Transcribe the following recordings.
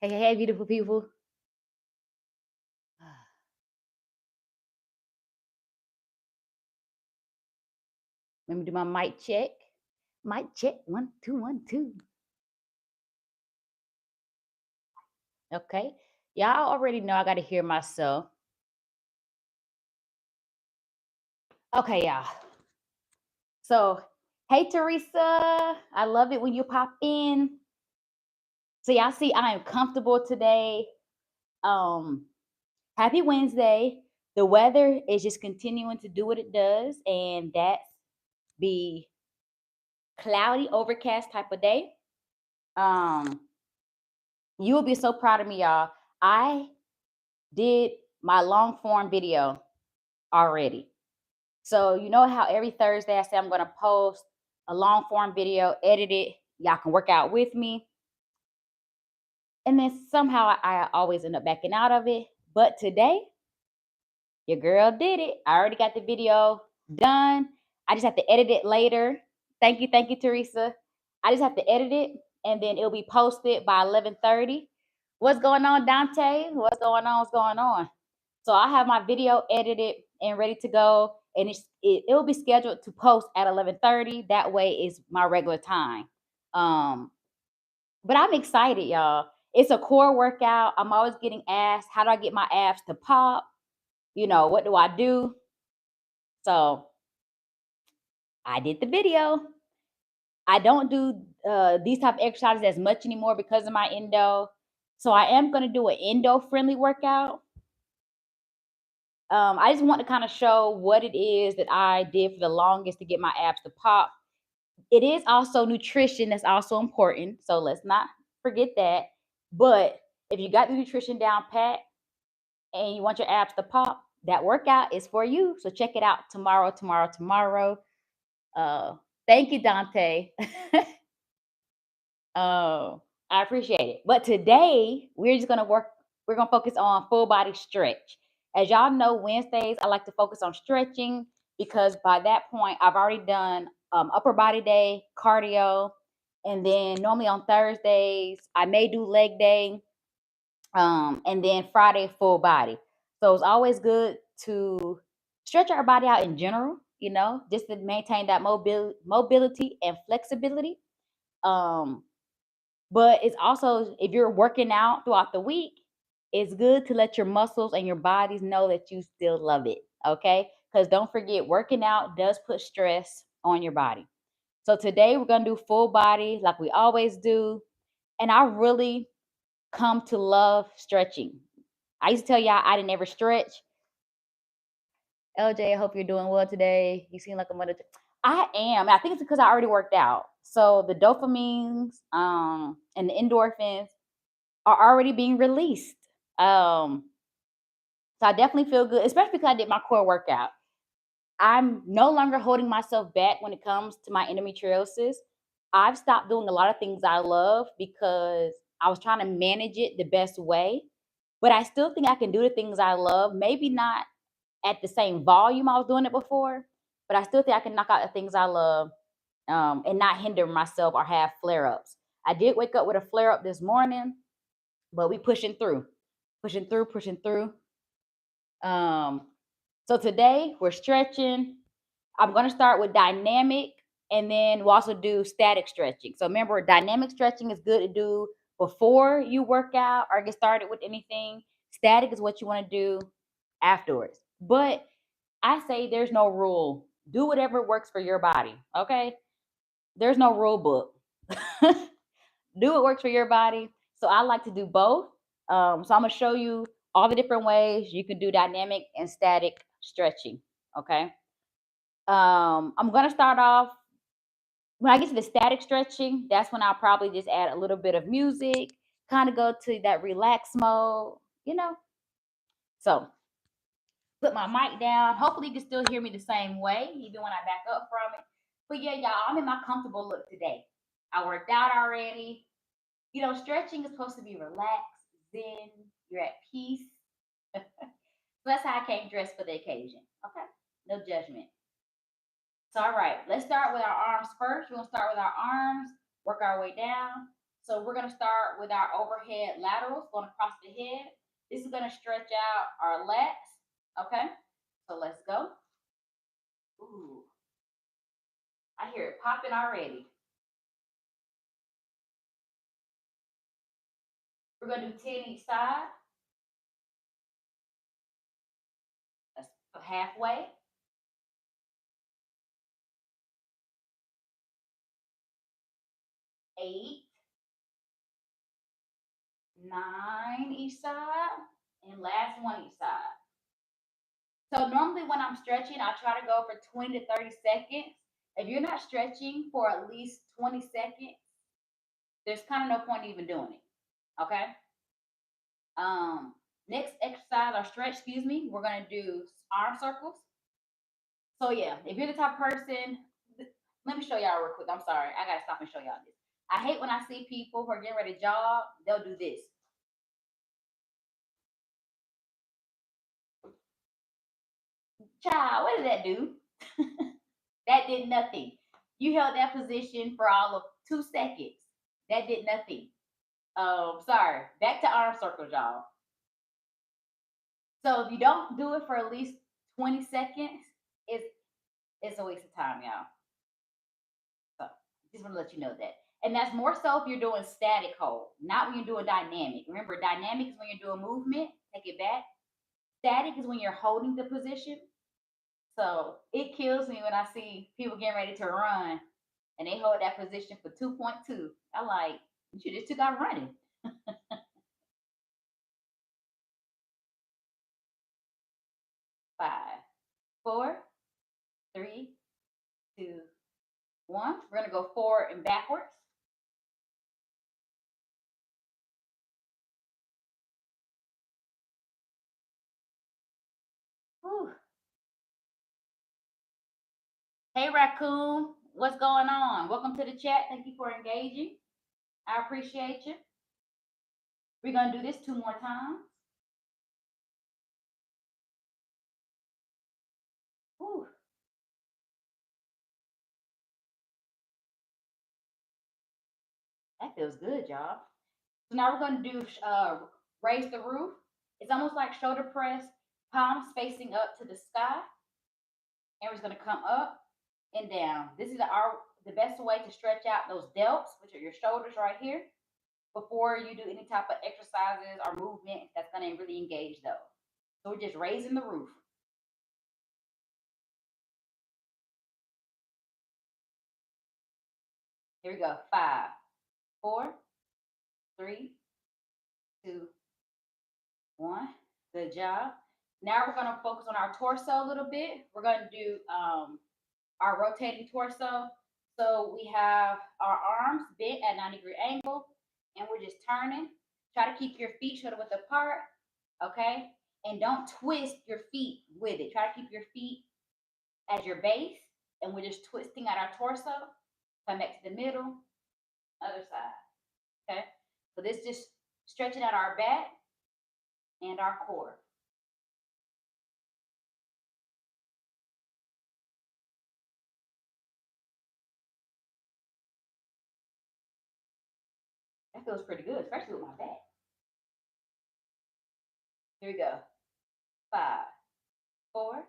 Hey, hey, hey, beautiful people. Let me do my mic check. Mic check. 1, 2, 1, 2. Okay. Y'all already know I got to hear myself. Okay, y'all. So, hey, Teresa. I love it when you pop in. So, y'all see, I am comfortable today. Um, Happy Wednesday. The weather is just continuing to do what it does, and that's be cloudy, overcast type of day. Um, you will be so proud of me, y'all. I did my long form video already. So you know how every Thursday I say I'm going to post a long form video, edit it. Y'all can work out with me. And then somehow I always end up backing out of it. But today, your girl did it. I already got the video done. I just have to edit it later. Thank you, Teresa. I just have to edit it and then it'll be posted by 11:30. What's going on, Dante? What's going on? What's going on? So I have my video edited and ready to go, and it'll be scheduled to post at 11:30. That way is my regular time. Um, but I'm excited, y'all. It's a core workout. I'm always getting asked, how do I get my abs to pop? What do I do? So I did the video. I don't do these type of exercises as much anymore because of my endo. So I am going to do an endo friendly workout. I just want to kind of show what it is that I did for the longest to get my abs to pop. It is also nutrition that's also important. So let's not forget that. But if you got the nutrition down pat and you want your abs to pop, that workout is for you. So check it out tomorrow. Uh, Thank you, Dante. Oh, I appreciate it. But today we're just gonna work. We're gonna focus on full body stretch. As y'all know, Wednesdays I like to focus on stretching because by that point I've already done upper body day, cardio, and then normally on Thursdays I may do leg day, and then Friday full body. So it's always good to stretch our body out in general. Just to maintain that mobility and flexibility. Um, but it's also, if you're working out throughout the week, it's good to let your muscles and your bodies know that you still love it. Okay. Because don't forget, working out does put stress on your body. So today we're going to do full body like we always do. And I really come to love stretching. I used to tell y'all I didn't ever stretch. LJ, I hope you're doing well today. You seem like a mother. I am. I think it's because I already worked out. So the dopamines and the endorphins are already being released. Um, so I definitely feel good, especially because I did my core workout. I'm no longer holding myself back when it comes to my endometriosis. I've stopped doing a lot of things I love because I was trying to manage it the best way. But I still think I can do the things I love, maybe not at the same volume I was doing it before, but I still think I can knock out the things I love, and not hinder myself or have flare ups. I did wake up with a flare up this morning, but we pushing through. Um, so today we're stretching. I'm going to start with dynamic, and then we'll also do static stretching. So remember, dynamic stretching is good to do before you work out or get started with anything. Static is what you want to do afterwards. But I say there's no rule. Do whatever works for your body. Okay. There's no rule book. Do what works for your body. So I like to do both. So I'm gonna show you all the different ways you can do dynamic and static stretching. Okay. I'm gonna start off when I get to the static stretching. That's when I'll probably just add a little bit of music, kind of go to that relax mode. You know. So put my mic down. Hopefully you can still hear me the same way, even when I back up from it. But yeah, y'all, I'm in my comfortable look today. I worked out already. Stretching is supposed to be relaxed, zen, you're at peace. So that's how I came dressed for the occasion. Okay. No judgment. So all right, let's start with our arms first. We're gonna start with our arms, work our way down. So we're gonna start with our overhead laterals going across the head. This is gonna stretch out our lats. Okay, so let's go. Ooh, I hear it popping already. We're gonna do 10 each side. That's halfway. 8, 9 each side, and last one each side. So normally when I'm stretching, I try to go for 20 to 30 seconds. If you're not stretching for at least 20 seconds, there's kind of no point even doing it. Okay. Um, Next exercise or stretch, excuse me, we're gonna do arm circles. So yeah, if you're the type of person, let me show y'all real quick. I'm sorry, I gotta stop and show y'all this. I hate when I see people who are getting ready to jog, they'll do this. Child, what did that do? That did nothing. You held that position for all of 2 seconds. That did nothing. Sorry. Back to arm circles, y'all. So if you don't do it for at least 20 seconds, it's it's a waste of time, y'all. So just want to let you know that. And that's more so if you're doing static hold, not when you're doing dynamic. Remember, dynamic is when you're doing movement. Take it back. Static is when you're holding the position. So it kills me when I see people getting ready to run and they hold that position for 2.2. I'm like, you just took out running. 5, 4, 3, 2, 1. We're gonna go forward and backwards. Whew. Hey Raccoon, what's going on? Welcome to the chat. Thank you for engaging. I appreciate you. We're gonna do this 2 more times. Whew. That feels good, y'all. So now we're gonna do raise the roof. It's almost like shoulder press, palms facing up to the sky. And we're just gonna come up and down. This is the best way to stretch out those delts, which are your shoulders right here, before you do any type of exercises or movement that's gonna really engage those. So we're just raising the roof. Here we go. 5, 4, 3, 2, 1. Good job. Now we're gonna focus on our torso a little bit. We're gonna do our rotating torso. So we have our arms bent at 90-degree angle, and we're just turning. Try to keep your feet shoulder width apart, okay? And don't twist your feet with it. Try to keep your feet as your base, and we're just twisting at our torso. Come back to the middle, other side, okay? So this just stretching out our back and our core. That feels pretty good, especially with my back. Here we go. 5, 4,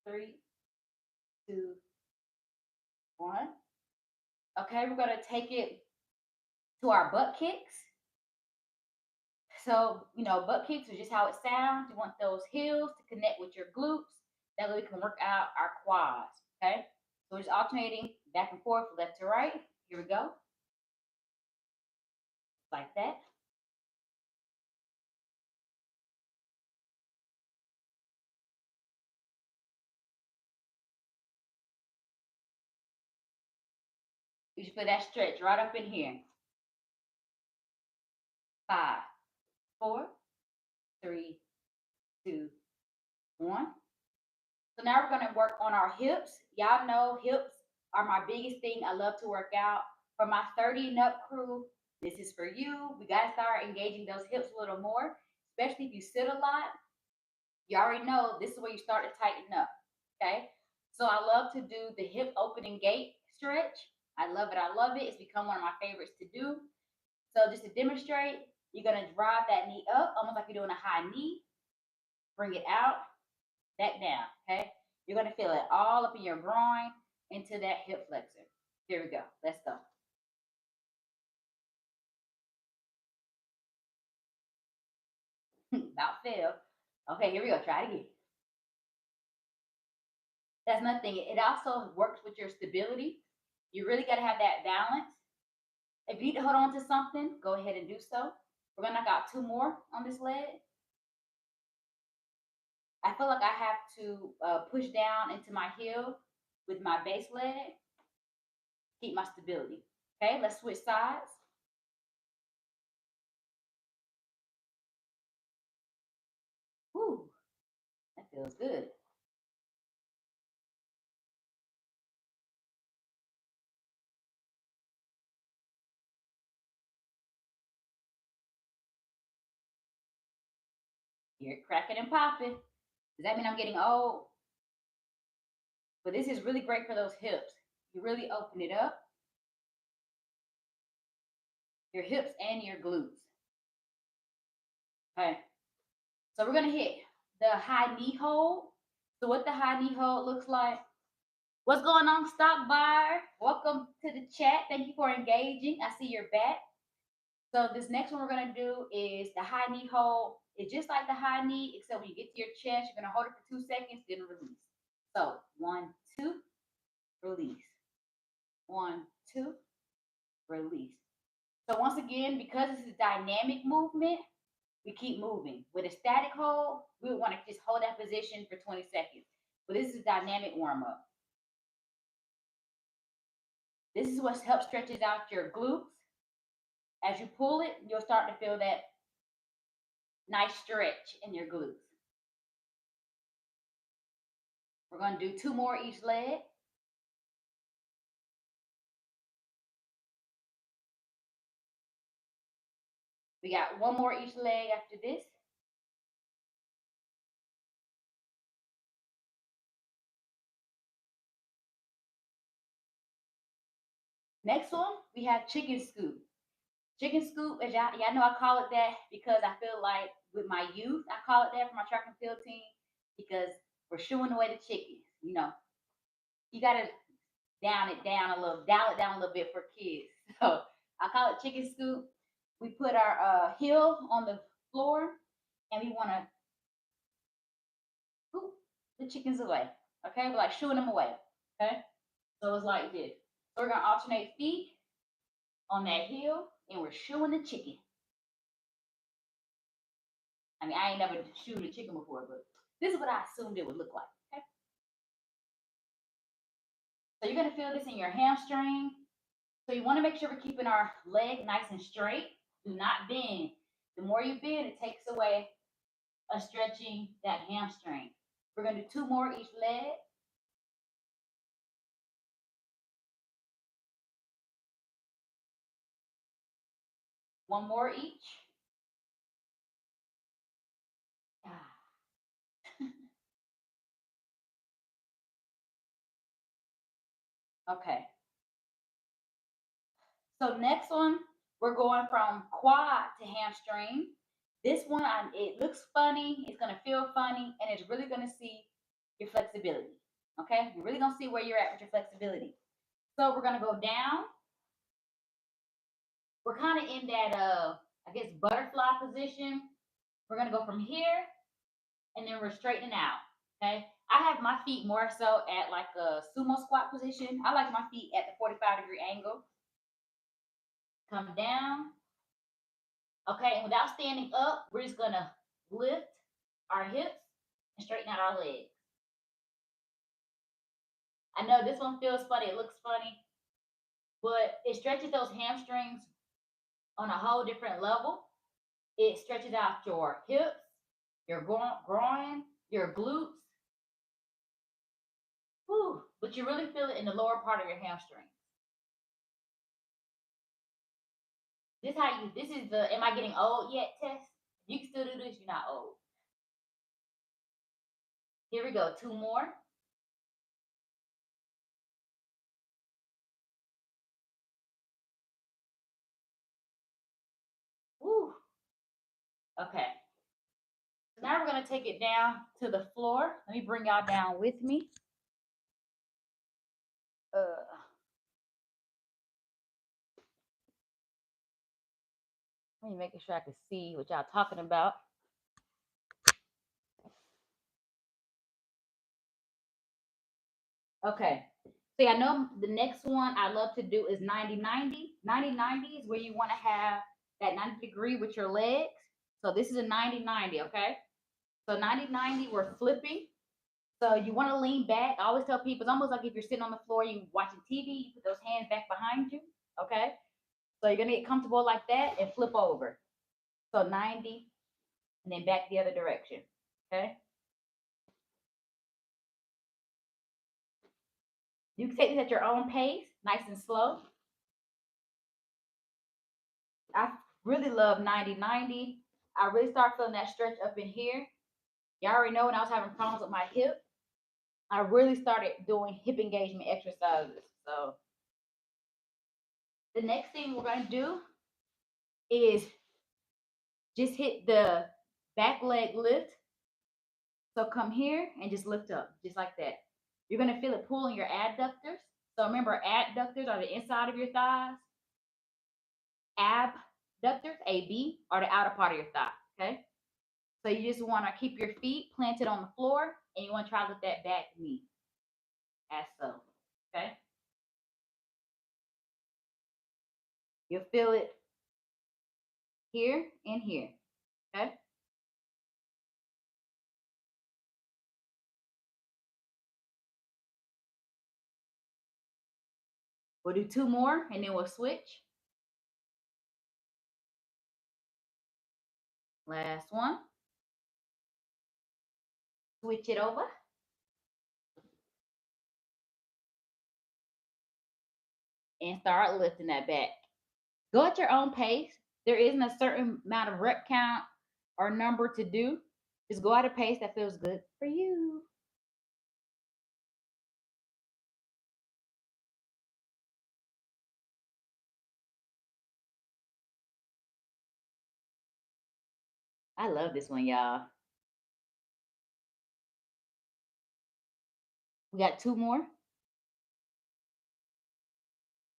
3, 2, 1. Okay, we're gonna take it to our butt kicks. So, butt kicks are just how it sounds. You want those heels to connect with your glutes. That way we can work out our quads. Okay. So we're just alternating back and forth, left to right. Here we go. Like that. You should feel that stretch right up in here. 5, 4, 3, 2, 1. So now we're gonna work on our hips. Y'all know hips are my biggest thing. I love to work out. For my 30 and up crew, this is for you. We gotta start engaging those hips a little more, especially if you sit a lot. You already know this is where you start to tighten up. Okay. So I love to do the hip opening gate stretch. I love it. I love it. It's become one of my favorites to do. So just to demonstrate, you're gonna drive that knee up, almost like you're doing a high knee. Bring it out, back down. Okay. You're gonna feel it all up in your groin into that hip flexor. Here we go. Let's go. About fail. Okay, here we go. Try it again. That's nothing. It also works with your stability. You really got to have that balance. If you need to hold on to something, go ahead and do so. We're gonna knock out two more on this leg. I feel like I have to push down into my heel with my base leg, keep my stability. Okay, let's switch sides. Whew, that feels good. You're cracking and popping. Does that mean I'm getting old? But this is really great for those hips. You really open it up, your hips and your glutes. Okay, so we're gonna hit the high knee hold. So what the high knee hold looks like. What's going on, stock buyer? Welcome to the chat. Thank you for engaging. I see you're back. So this next one we're gonna do is the high knee hold. It's just like the high knee, except when you get to your chest, you're gonna hold it for 2 seconds, then release. So 1, 2, release. 1, 2, release. So once again, because this is a dynamic movement, we keep moving. With a static hold, we would want to just hold that position for 20 seconds. But this is a dynamic warm up. This is what helps stretches out your glutes. As you pull it, you'll start to feel that nice stretch in your glutes. We're going to do 2 more each leg. We got 1 more each leg after this. Next one, we have chicken scoop. Chicken scoop, as y'all know, I call it that because I feel like with my youth, I call it that for my track and field team because we're shooing away the chickens. You know, you got to dial it down a little bit for kids. So I call it chicken scoop. We put our heel on the floor and we want to scoop the chickens away. Okay, we're like shooing them away. Okay, so it's like this. So we're gonna alternate feet on that heel and we're shooing the chicken. I mean, I ain't never shooed a chicken before, but this is what I assumed it would look like. Okay, so you're gonna feel this in your hamstring. So you want to make sure we're keeping our leg nice and straight. Do not bend. The more you bend, it takes away a stretching that hamstring. We're going to do 2 more each leg. One more each. Okay. So next one, we're going from quad to hamstring. This one, it looks funny. It's going to feel funny, and it's really going to see your flexibility. Okay? You're really going to see where you're at with your flexibility. So we're going to go down. We're kind of in that, I guess, butterfly position. We're going to go from here, and then we're straightening out. Okay? I have my feet more so at like a sumo squat position. I like my feet at the 45-degree angle. Come down. Okay, and without standing up, we're just gonna lift our hips and straighten out our legs. I know this one feels funny, it looks funny, but it stretches those hamstrings on a whole different level. It stretches out your hips, your groin, your glutes. Whew, but you really feel it in the lower part of your hamstring. This is the am I getting old yet test. If you can still do this, you're not old. Here we go, 2 more. Okay. So now we're gonna take it down to the floor. Let me bring y'all down with me. Uh, let me making sure I can see what y'all talking about. Okay. So I know the next one I love to do is 90-90. 90-90 is where you want to have that 90 degree with your legs. So this is a 90-90, okay? So 90-90, we're flipping. So you want to lean back. I always tell people it's almost like if you're sitting on the floor, you watching TV, you put those hands back behind you, okay? So you're gonna get comfortable like that and flip over. So 90 and then back the other direction, okay? You can take this at your own pace, nice and slow. I really love 90-90. I really start feeling that stretch up in here. Y'all already know when I was having problems with my hip, I really started doing hip engagement exercises. So the next thing we're gonna do is just hit the back leg lift. So come here and just lift up, just like that. You're gonna feel it pulling your adductors. So remember, adductors are the inside of your thighs. Abductors, AB, are the outer part of your thigh, okay? So you just wanna keep your feet planted on the floor and you wanna try to lift that back knee, as so, okay? You'll feel it here and here, okay? We'll do two more and then we'll switch. Last one. Switch it over. And start lifting that back. Go at your own pace. There isn't a certain amount of rep count or number to do. Just go at a pace that feels good for you. I love this one, y'all. We got two more.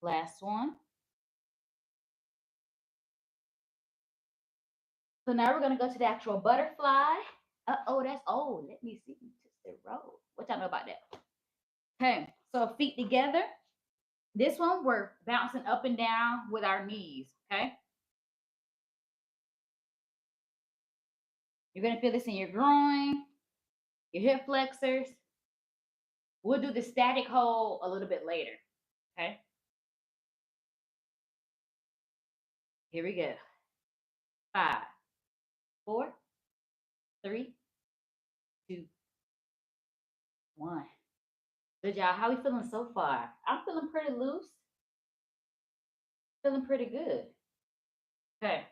Last one. So now we're gonna go to the actual butterfly. Oh, that's old. Let me see. Just the road. What y'all know about that? Okay, so feet together. This one we're bouncing up and down with our knees. Okay. You're gonna feel this in your groin, your hip flexors. We'll do the static hold a little bit later. Okay. Here we go. 5, 4, 3, 2, 1. Good job. How we feeling so far? I'm feeling pretty loose. Feeling pretty good. Okay.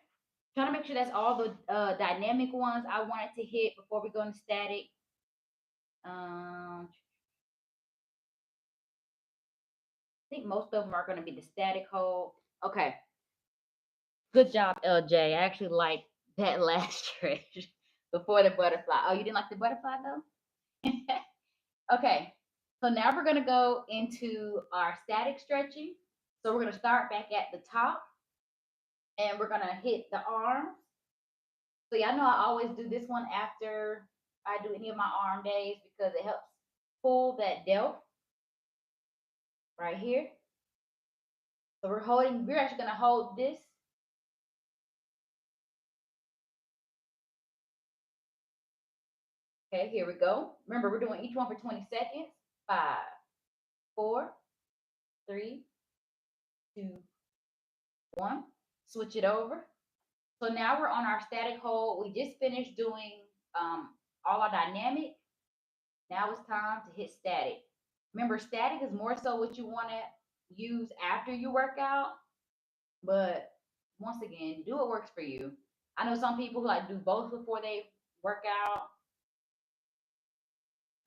Trying to make sure that's all the dynamic ones I wanted to hit before we go into static. I think most of them are going to be the static hold. Okay. Good job, LJ. I actually like that last stretch before the butterfly. Oh, you didn't like the butterfly though? Okay. So now we're going to go into our static stretching. So we're going to start back at the top and we're going to hit the arms. So y'all know I always do this one after I do any of my arm days because it helps pull that delt right here. So we're actually going to hold this. Okay, here we go. Remember, we're doing each one for 20 seconds. 5, 4, 3, 2, 1. Switch it over. So now we're on our static hold. We just finished doing all our dynamic. Now it's time to hit static. Remember, static is more so what you want to use after you work out. But once again, do what works for you. I know some people who like do both before they work out.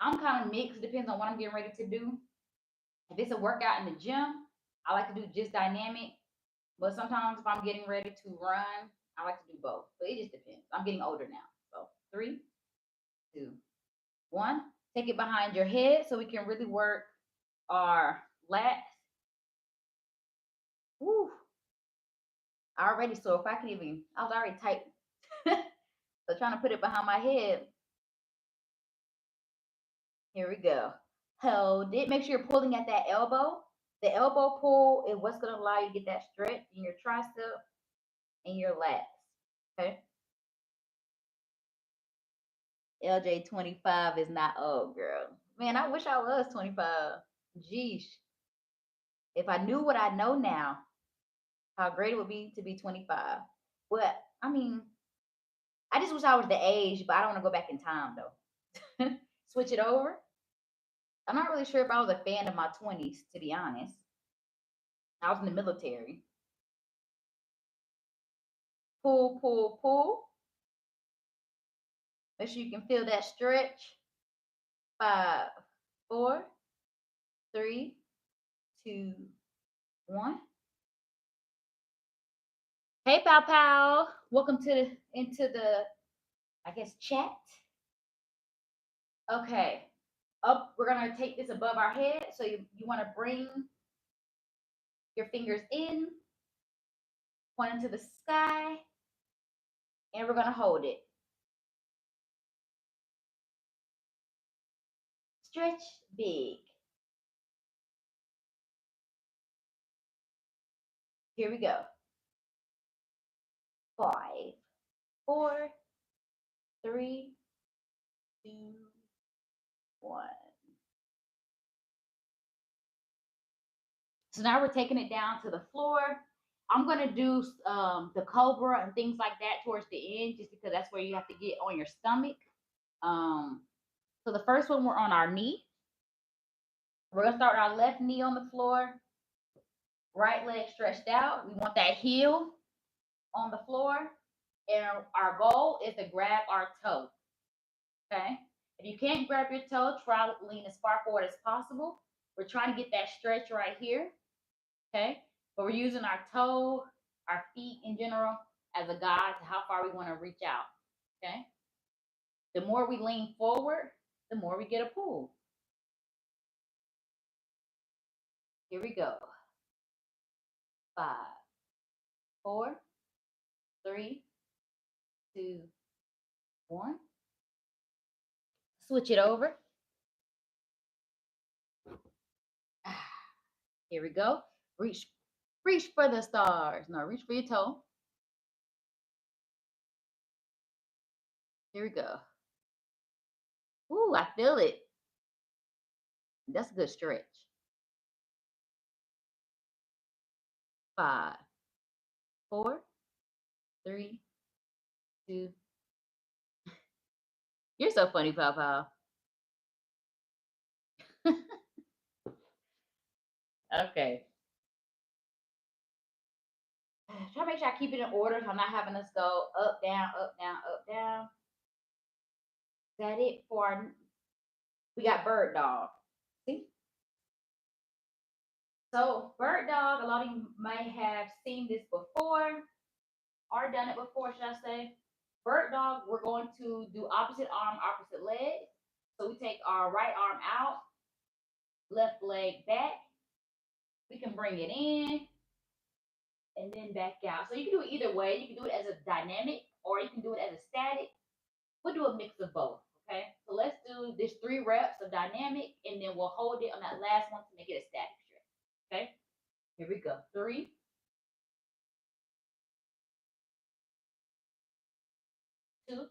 I'm kind of mixed, depends on what I'm getting ready to do. If it's a workout in the gym, I like to do just dynamic. But sometimes if I'm getting ready to run I like to do both, but it just depends. I'm getting older now. So 3, 2, 1. Take it behind your head so we can really work our lats. Woo. Already, so if I can even, I was already tight. So trying to put it behind my head. Here we go. Hold it. Make sure you're pulling at that elbow. The elbow pull is what's going to allow you to get that stretch in your tricep and your lats. Okay. LJ 25 is not old, girl. Man, I wish I was 25. Geesh. If I knew what I know now, how great it would be to be 25. But I mean, I just wish I was the age, but I don't want to go back in time though. Switch it over. I'm not really sure if I was a fan of my 20s, to be honest. I was in the military. Pull, pull, pull. Make sure you can feel that stretch. 5, 4, 3, 2, 1. Hey, pal, pal. Welcome to into the, I guess, chat. Okay. Up, we're gonna take this above our head. So you want to bring your fingers in, point into the sky, and we're gonna hold it. Stretch big. Here we go. 5, 4, 3, 2, 1. So now we're taking it down to the floor. I'm gonna do the cobra and things like that towards the end, just because that's where you have to get on your stomach. So the first one, we're on our knee. We're gonna start our left knee on the floor, right leg stretched out. We want that heel on the floor, and our goal is to grab our toe. Okay. If you can't grab your toe, try to lean as far forward as possible. We're trying to get that stretch right here. Okay. But we're using our toe, our feet in general, as a guide to how far we want to reach out. Okay. The more we lean forward, the more we get a pull. Here we go. 5, 4, 3, 2, 1. Switch it over. Here we go. Reach for the stars. No, reach for your toe. Here we go. Ooh, I feel it. That's a good stretch. 5, 4, 3, 2. You're so funny, Papa. Okay. Try to make sure I keep it in order so I'm not having us go up, down, up, down, up, down. Is that it for our, we got bird dog. See? So bird dog, a lot of you may have seen this before or done it before, should I say. Bird dog, we're going to do opposite arm, opposite leg. So we take our right arm out, left leg back. We can bring it in and then back out. So you can do it either way. You can do it as a dynamic or you can do it as a static. We'll do a mix of both. Okay. So let's do this 3 reps of dynamic and then we'll hold it on that last one to make it a static stretch. Okay. Here we go. 3, 2,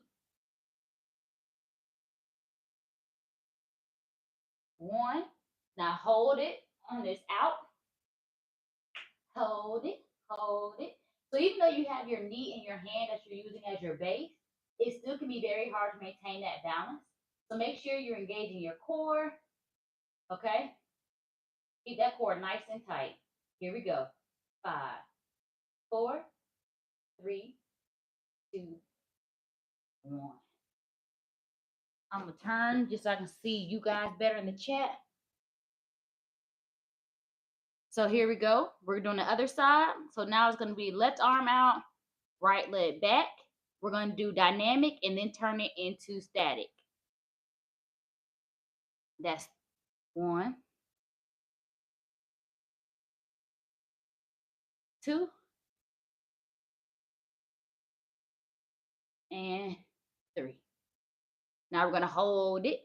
1. Now hold it on this out. Hold it, hold it. So even though you have your knee and your hand that you're using as your base, it still can be very hard to maintain that balance. So make sure you're engaging your core. Okay. Keep that core nice and tight. Here we go. 5, 4, 3, 2, 1. I'm gonna turn just so I can see you guys better in the chat. So here we go. We're doing the other side. So now it's gonna be left arm out, right leg back. We're going to do dynamic and then turn it into static. That's 1, 2, and 3. Now we're going to hold it.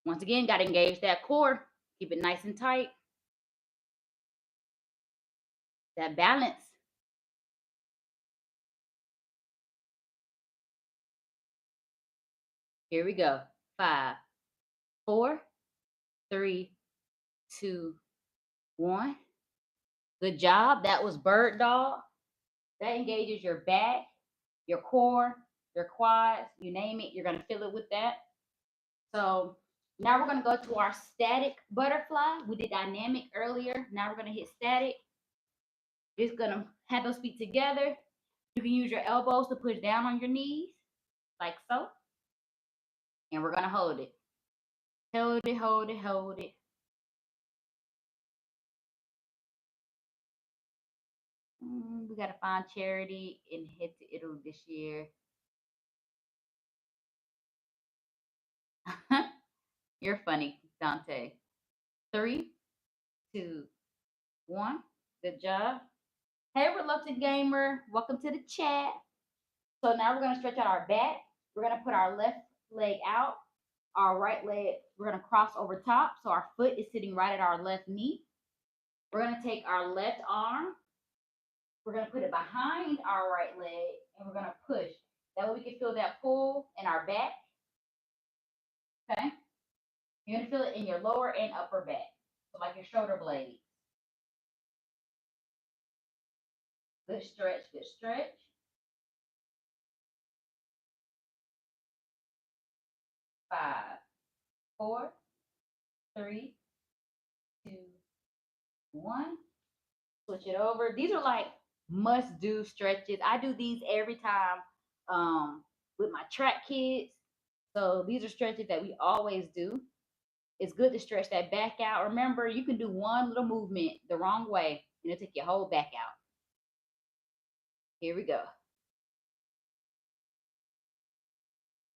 Once again, got to engage that core. Keep it nice and tight. That balance. Here we go. 5, 4, 3, 2, 1. Good job. That was bird dog. That engages your back, your core, your quads, you name it. You're going to feel it with that. So now we're going to go to our static butterfly. We did dynamic earlier. Now we're going to hit static. Just going to have those feet together. You can use your elbows to push down on your knees, like so. And we're going to hold it. Hold it, hold it, hold it. We got to find Charity and head to Italy this year. You're funny, Dante. 3, 2, 1. Good job. Hey, reluctant gamer. Welcome to the chat. So now we're going to stretch out our back. We're going to put our left leg out. Our right leg, we're going to cross over top. So our foot is sitting right at our left knee. We're going to take our left arm. We're going to put it behind our right leg. And we're going to push. That way we can feel that pull in our back. Okay? You're going to feel it in your lower and upper back. So like your shoulder blades. Good stretch, good stretch. 5, 4, 3, 2, 1. Switch it over. These are like must-do stretches. I do these every time with my track kids. So these are stretches that we always do. It's good to stretch that back out. Remember, you can do one little movement the wrong way and it'll take your whole back out. Here we go.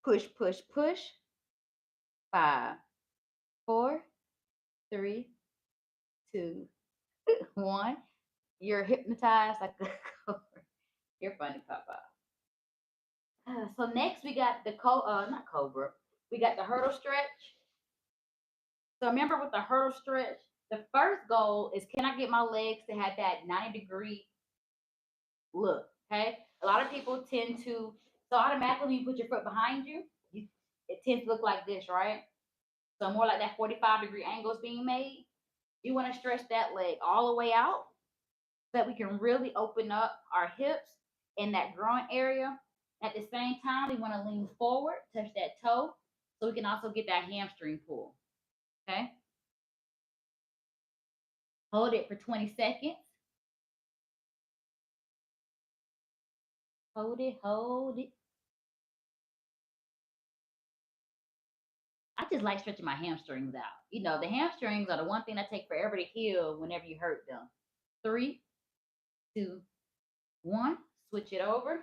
Push, push, push. 5, 4, 3, 2, 1. You're hypnotized like a cobra. You're funny, Papa. So next we got the not cobra. We got the hurdle stretch. So remember with the hurdle stretch, the first goal is can I get my legs to have that 90-degree look? Okay. A lot of people tend to so automatically when you put your foot behind you, it tends to look like this, right? So more like that 45-degree angle is being made. You want to stretch that leg all the way out so that we can really open up our hips and that groin area. At the same time, we want to lean forward, touch that toe, so we can also get that hamstring pull. Okay? Hold it for 20 seconds. Hold it, hold it. I just like stretching my hamstrings out. You know, the hamstrings are the one thing that take forever to heal whenever you hurt them. 3, 2, 1. Switch it over.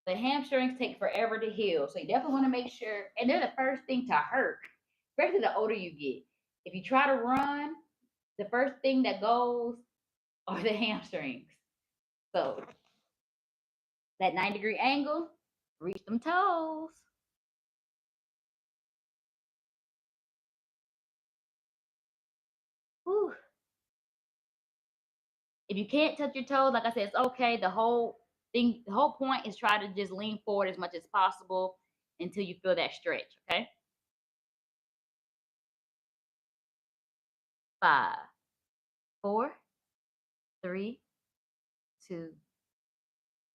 The hamstrings take forever to heal. So you definitely want to make sure, and they're the first thing to hurt, especially the older you get. If you try to run, the first thing that goes are the hamstrings. So that 90-degree angle, reach them toes. Whew. If you can't touch your toes, like I said, it's okay. The whole point is try to just lean forward as much as possible until you feel that stretch, okay? 5, 4, 3, 2,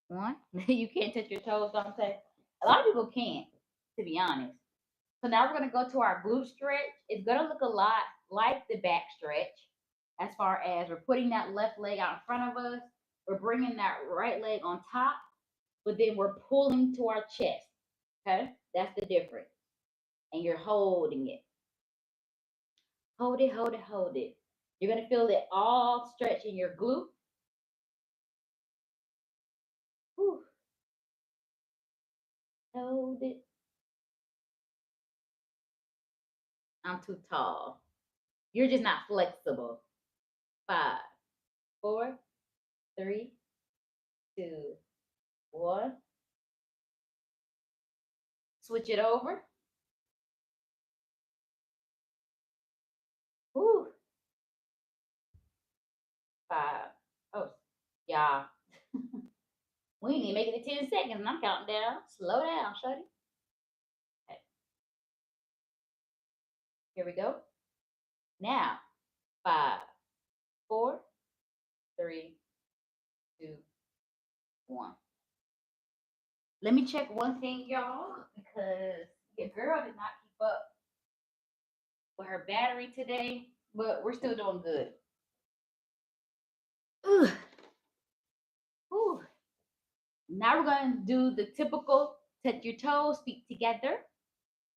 1. You can't touch your toes, don't say. A lot of people can't, to be honest. So now we're going to go to our glute stretch. It's going to look a lot like the back stretch as far as we're putting that left leg out in front of us. We're bringing that right leg on top, but then we're pulling to our chest. Okay? That's the difference. And you're holding it. Hold it, hold it, hold it. You're going to feel it all stretch in your glute. Hold it. I'm too tall. You're just not flexible. 5, 4, 3, 2, 1. Switch it over. Woo. 5. Oh, yeah. We ain't even making it 10 seconds and I'm counting down. Slow down, shorty. Okay, here we go. Now, 5, 4, 3, 2, 1. Let me check one thing, y'all, because your girl did not keep up with her battery today, but we're still doing good. Ugh. Ooh. Now we're going to do the typical touch your toes, feet together.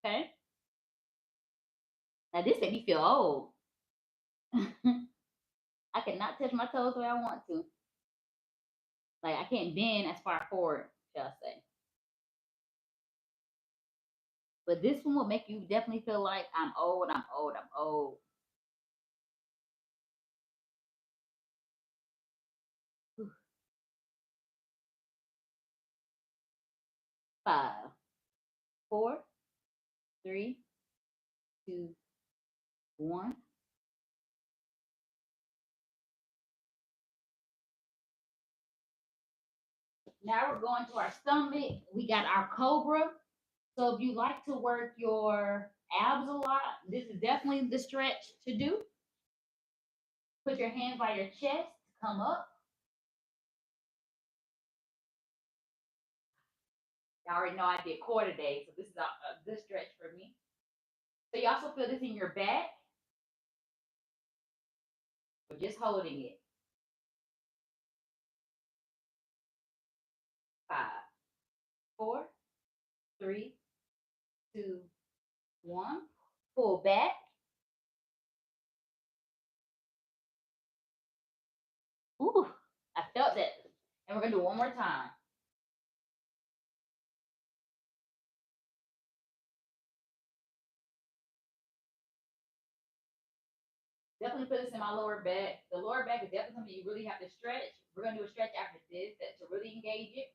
Okay. Now this made me feel old. I cannot touch my toes the way I want to. Like I can't bend as far forward, shall I say. But this one will make you definitely feel like I'm old, I'm old, I'm old. Whew. 5, 4, 3, 2, 1. Now we're going to our stomach. We got our cobra. So if you like to work your abs a lot, this is definitely the stretch to do. Put your hands by your chest to come up. I already know I did core today, so this is a good stretch for me. So you also feel this in your back. We're just holding it. 5, 4, 3, 2, 1. Pull back. Ooh, I felt that. And we're gonna do it one more time. Definitely put this in my lower back. The lower back is definitely something you really have to stretch. We're gonna do a stretch after this to really engage it.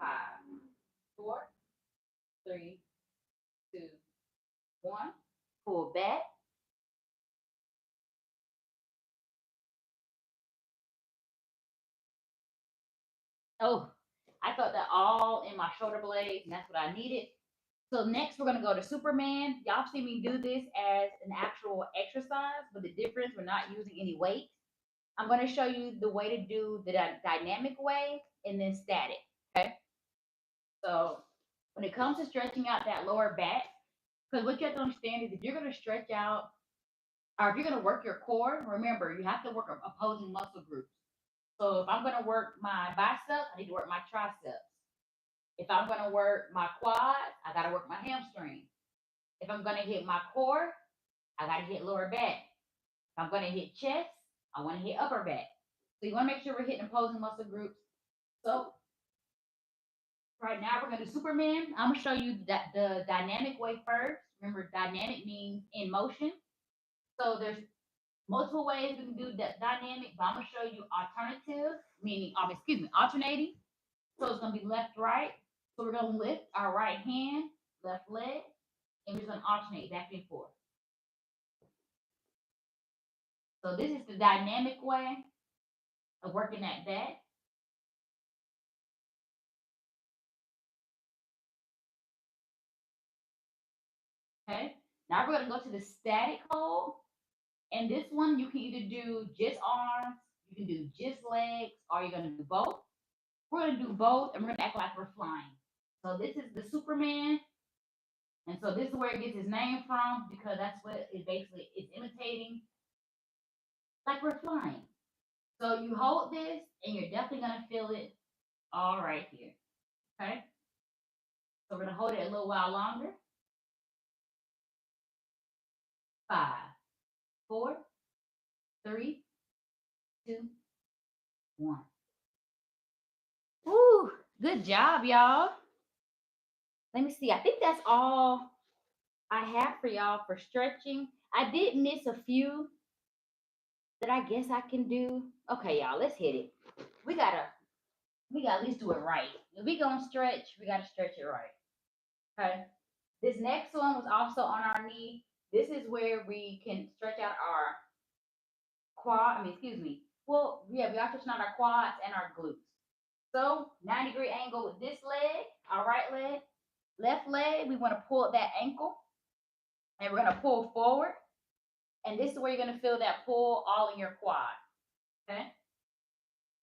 5, 4, 3, 2, 1. Pull back. Oh, I felt that all in my shoulder blades, and that's what I needed. So next we're gonna go to Superman. Y'all see me do this as an actual exercise, but the difference, we're not using any weight. I'm gonna show you the way to do the dynamic way and then static, okay? So when it comes to stretching out that lower back, because what you have to understand is if you're gonna stretch out, or if you're gonna work your core, remember you have to work opposing muscle groups. So if I'm gonna work my biceps, I need to work my triceps. If I'm gonna work my quads, I gotta work my hamstring. If I'm gonna hit my core, I gotta hit lower back. If I'm gonna hit chest, I wanna hit upper back. So you wanna make sure we're hitting opposing muscle groups. So right now we're gonna do Superman. I'm gonna show you that the dynamic way first. Remember, dynamic means in motion. So there's multiple ways we can do that dynamic, but I'm gonna show you alternative, meaning excuse me, alternating. So it's gonna be left, right. So we're gonna lift our right hand, left leg, and we're just gonna alternate back and forth. So this is the dynamic way of working that back. Okay. Now we're gonna go to the static hold. And this one you can either do just arms, you can do just legs, or you're gonna do both. We're gonna do both, and we're gonna act like we're flying. So this is the Superman, and so this is where it gets its name from because that's what it basically is imitating, like we're flying. So you hold this, and you're definitely gonna feel it all right here. Okay. So we're gonna hold it a little while longer. 5, 4, 3, 2, 1. Woo, good job, y'all. Let me see. I think that's all I have for y'all for stretching. I did miss a few that I guess I can do. Okay, y'all, let's hit it. We gotta at least do it right. If we gonna stretch, we gotta stretch it right. Okay. This next one was also on our knee. This is where we can stretch out our excuse me. Well, yeah, we are stretching out our quads and our glutes. So 90-degree angle with this leg, our right leg, left leg, we want to pull that ankle and we're going to pull forward. And this is where you're going to feel that pull all in your quad. Okay.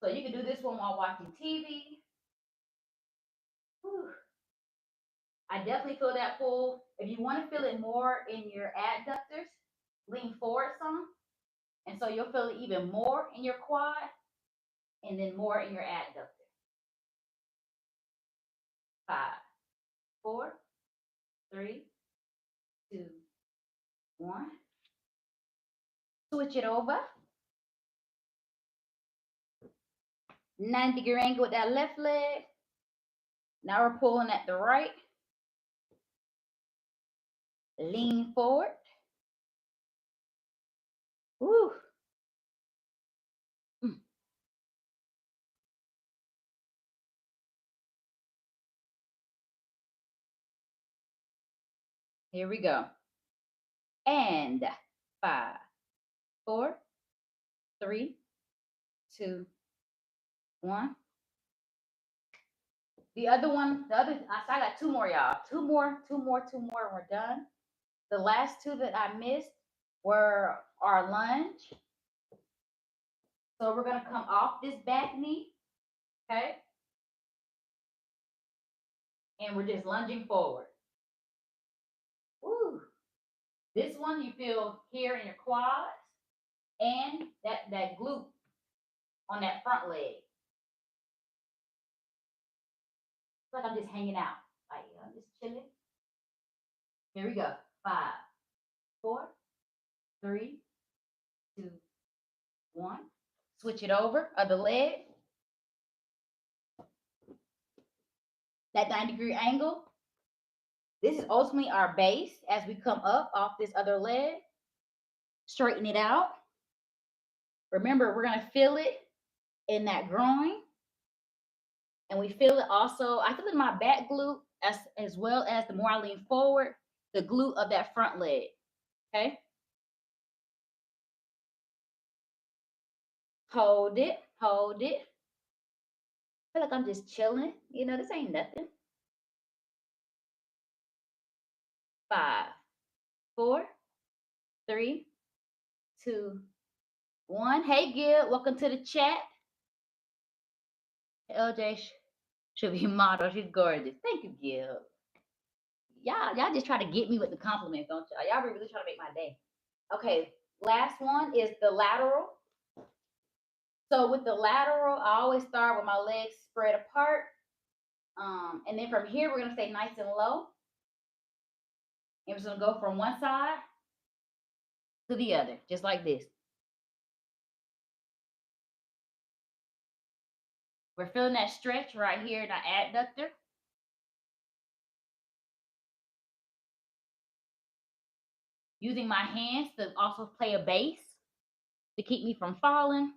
So you can do this one while watching TV. Whew. I definitely feel that pull. If you want to feel it more in your adductors, lean forward some. And so you'll feel it even more in your quad and then more in your adductor. 5, 4, 3, 2, 1. Switch it over. 90-degree angle with that left leg. Now we're pulling at the right. Lean forward. Woo. Here we go. And 5, 4, 3, 2, 1. I got 2 more, y'all. 2 more, we're done. The last 2 that I missed were our lunge. So we're gonna come off this back knee, okay? And we're just lunging forward. Woo. This one you feel here in your quads and that glute on that front leg. It's like I'm just hanging out. Like I'm just chilling. Here we go. 5, 4, 3, 2, 1. Switch it over, other leg. That 90-degree angle. This is ultimately our base as we come up off this other leg. Straighten it out. Remember, we're going to feel it in that groin. And we feel it also, I feel it in my back glute as well as the more I lean forward, the glute of that front leg. Okay? Hold it, hold it. I feel like I'm just chilling. You know, this ain't nothing. 5, 4, 3, 2, 1. Hey, Gil, welcome to the chat. LJ should be model. She's gorgeous. Thank you, Gil. Y'all just try to get me with the compliments, don't y'all? Y'all really try to make my day. Okay, last one is the lateral. So with the lateral, I always start with my legs spread apart. And then from here, we're gonna stay nice and low. And we're just gonna go from one side to the other, just like this. We're feeling that stretch right here in our adductor. Using my hands to also play a base to keep me from falling.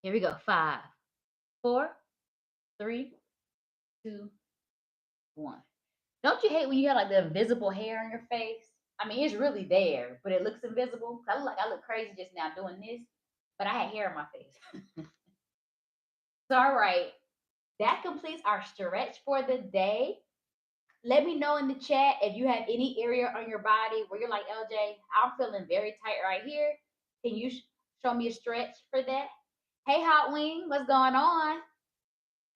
Here we go. 5, 4, 3, 2, 1. Don't you hate when you have like the invisible hair on your face? I mean, it's really there, but it looks invisible. I look crazy just now doing this, but I had hair on my face. So, all right, that completes our stretch for the day. Let me know in the chat if you have any area on your body where you're like, LJ, I'm feeling very tight right here. Can you show me a stretch for that? Hey, Hot Wing, what's going on?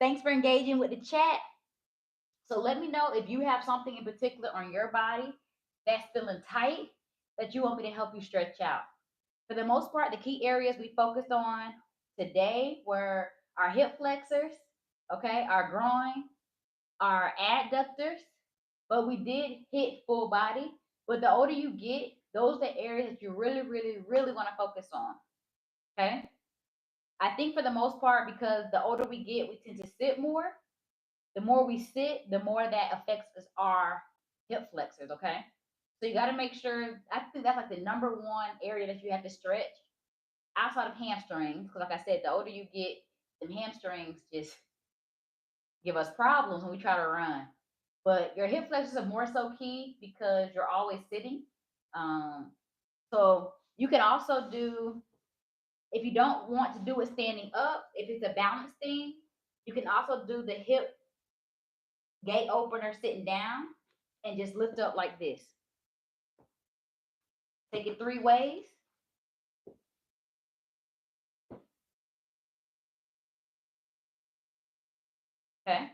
Thanks for engaging with the chat. So let me know if you have something in particular on your body that's feeling tight that you want me to help you stretch out. For the most part, the key areas we focused on today were our hip flexors, okay, our groin, our adductors, but we did hit full body. But the older you get, Those are the areas that you really, really, really want to focus on. Okay. I think for the most part, because the older we get, we tend to sit more. The more we sit, the more that affects us our hip flexors. Okay. So you got to make sure. I think that's like the number one area that you have to stretch outside of hamstrings. Because, like I said, the older you get, the hamstrings just give us problems when we try to run. But your hip flexors are more so key because you're always sitting. Um, so you can also do, if you don't want to do it standing up, if it's a balance thing, you can also do the hip gate opener sitting down and just lift up like this. Take it 3 ways. Okay.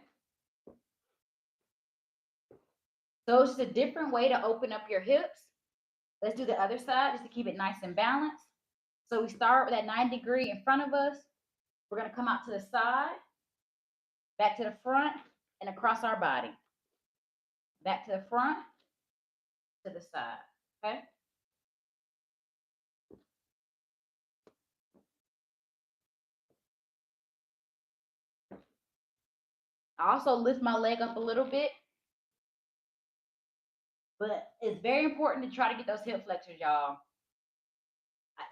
So it's just a different way to open up your hips. Let's do the other side just to keep it nice and balanced. So we start with that 90-degree in front of us. We're going to come out to the side, back to the front, and across our body. Back to the front, to the side. Okay. I also lift my leg up a little bit, but it's very important to try to get those hip flexors, y'all.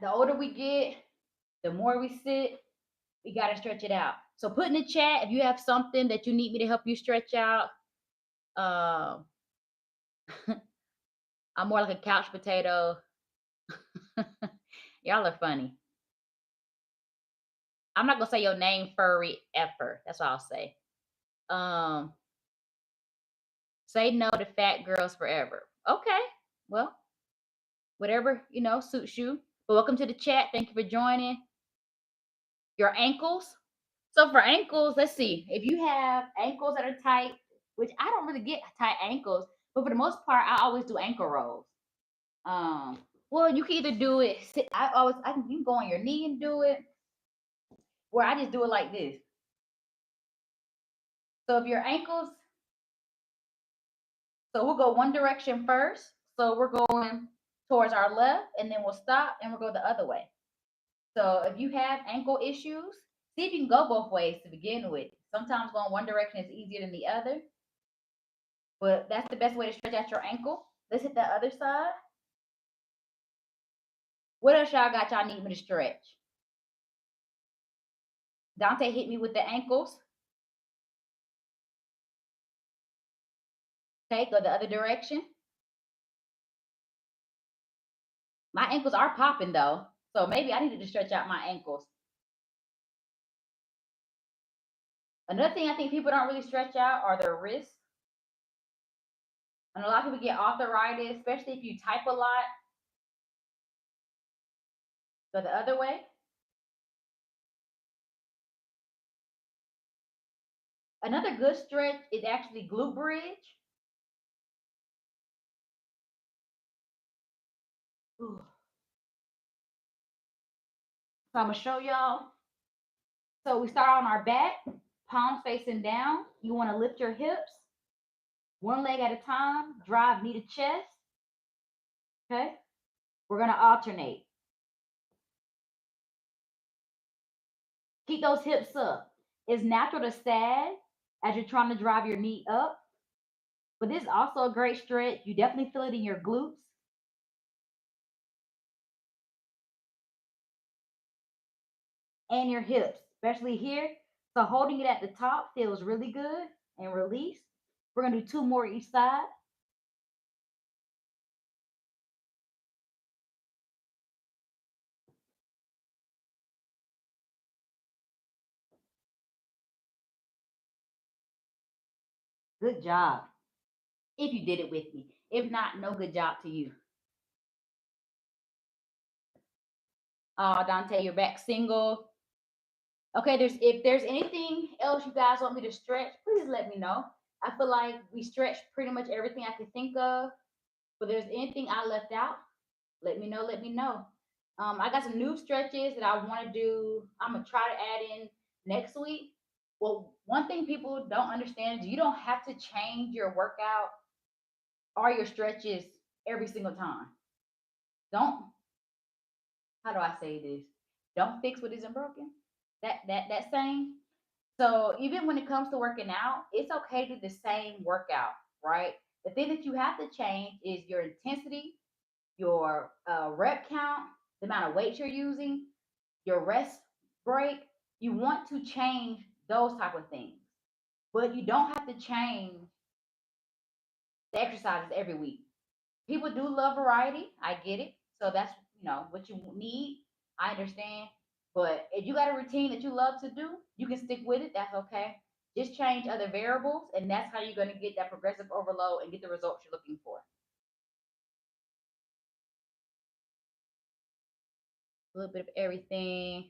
The older we get, the more we sit, we got to stretch it out. So put in the chat if you have something that you need me to help you stretch out. Uh, I'm more like a couch potato. Y'all are funny. I'm not gonna say your name, furry effer. That's what I'll say. Um, say no to fat girls forever. Okay, well, whatever suits you. But welcome to the chat. Thank you for joining. Your ankles. So for ankles, let's see. If you have ankles that are tight, which I don't really get tight ankles, but for the most part, I always do ankle rolls. Well, you can either do it. You can go on your knee and do it, or I just do it like this. So if your ankles, so we'll go one direction first. So we're going towards our left, and then we'll stop and we'll go the other way. So if you have ankle issues, see if you can go both ways to begin with. Sometimes going one direction is easier than the other, but that's the best way to stretch out your ankle. Let's hit the other side. What else y'all got y'all need me to stretch? Dante hit me with the ankles. Okay, go the other direction. My ankles are popping though, so maybe I needed to stretch out my ankles. Another thing I think people don't really stretch out are their wrists. And a lot of people get arthritis, especially if you type a lot. Go the other way. Another good stretch is actually glute bridge. Ooh. So I'm gonna show y'all. So we start on our back, palms facing down. You want to lift your hips, one leg at a time, drive knee to chest. Okay. We're gonna alternate. Keep those hips up. It's natural to sag as you're trying to drive your knee up, but this is also a great stretch. You definitely feel it in your glutes. And your hips, especially here. So holding it at the top feels really good, and release. We're gonna do 2 more each side. Good job. If you did it with me. If not, no good job to you. Dante, you're back single. Okay, if there's anything else you guys want me to stretch, please let me know. I feel like we stretched pretty much everything I could think of. But there's anything I left out, let me know. Let me know. I got some new stretches that I want to do. I'm gonna try to add in next week. Well, one thing people don't understand is you don't have to change your workout or your stretches every single time. Don't, how do I say this? Don't fix what isn't broken. That saying. So even when it comes to working out, it's okay to do the same workout, right? The thing that you have to change is your intensity, your rep count, the amount of weight you're using, your rest break. You want to change those type of things, but you don't have to change the exercises every week. People do love variety. I get it. So that's, what you need. I understand. But if you got a routine that you love to do, you can stick with it. That's okay. Just change other variables, and that's how you're going to get that progressive overload and get the results you're looking for. A little bit of everything.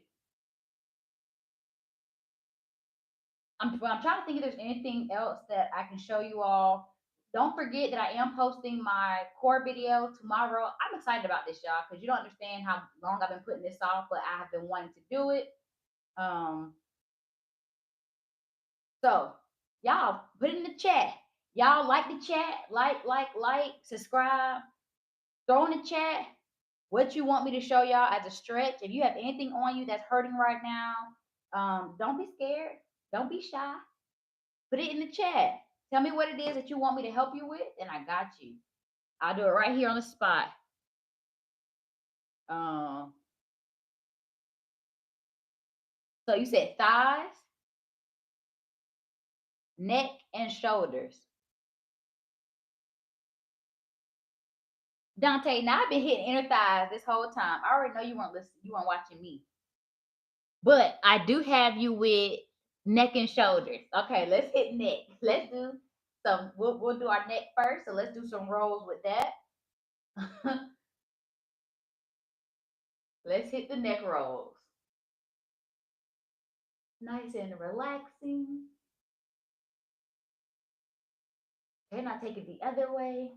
I'm trying to think if there's anything else that I can show you all. Don't forget that I am posting my core video tomorrow. I'm excited about this, y'all, because you don't understand how long I've been putting this off, but I have been wanting to do it. Um, so y'all put it in the chat. Y'all like the chat, like, subscribe, throw in the chat what you want me to show y'all as a stretch. If you have anything on you that's hurting right now, don't be scared. Don't be shy. Put it in the chat. Tell me what it is that you want me to help you with, and I got you. I'll do it right here on the spot. Um, so you said thighs, neck, and shoulders. Dante, now I've been hitting inner thighs this whole time. I already know you weren't listening. You weren't watching me, but I do have you with neck and shoulders. Okay, let's hit neck. Let's do some. We'll do our neck first. So let's do some rolls with that. Let's hit the neck rolls. Nice and relaxing. Okay, now take it the other way.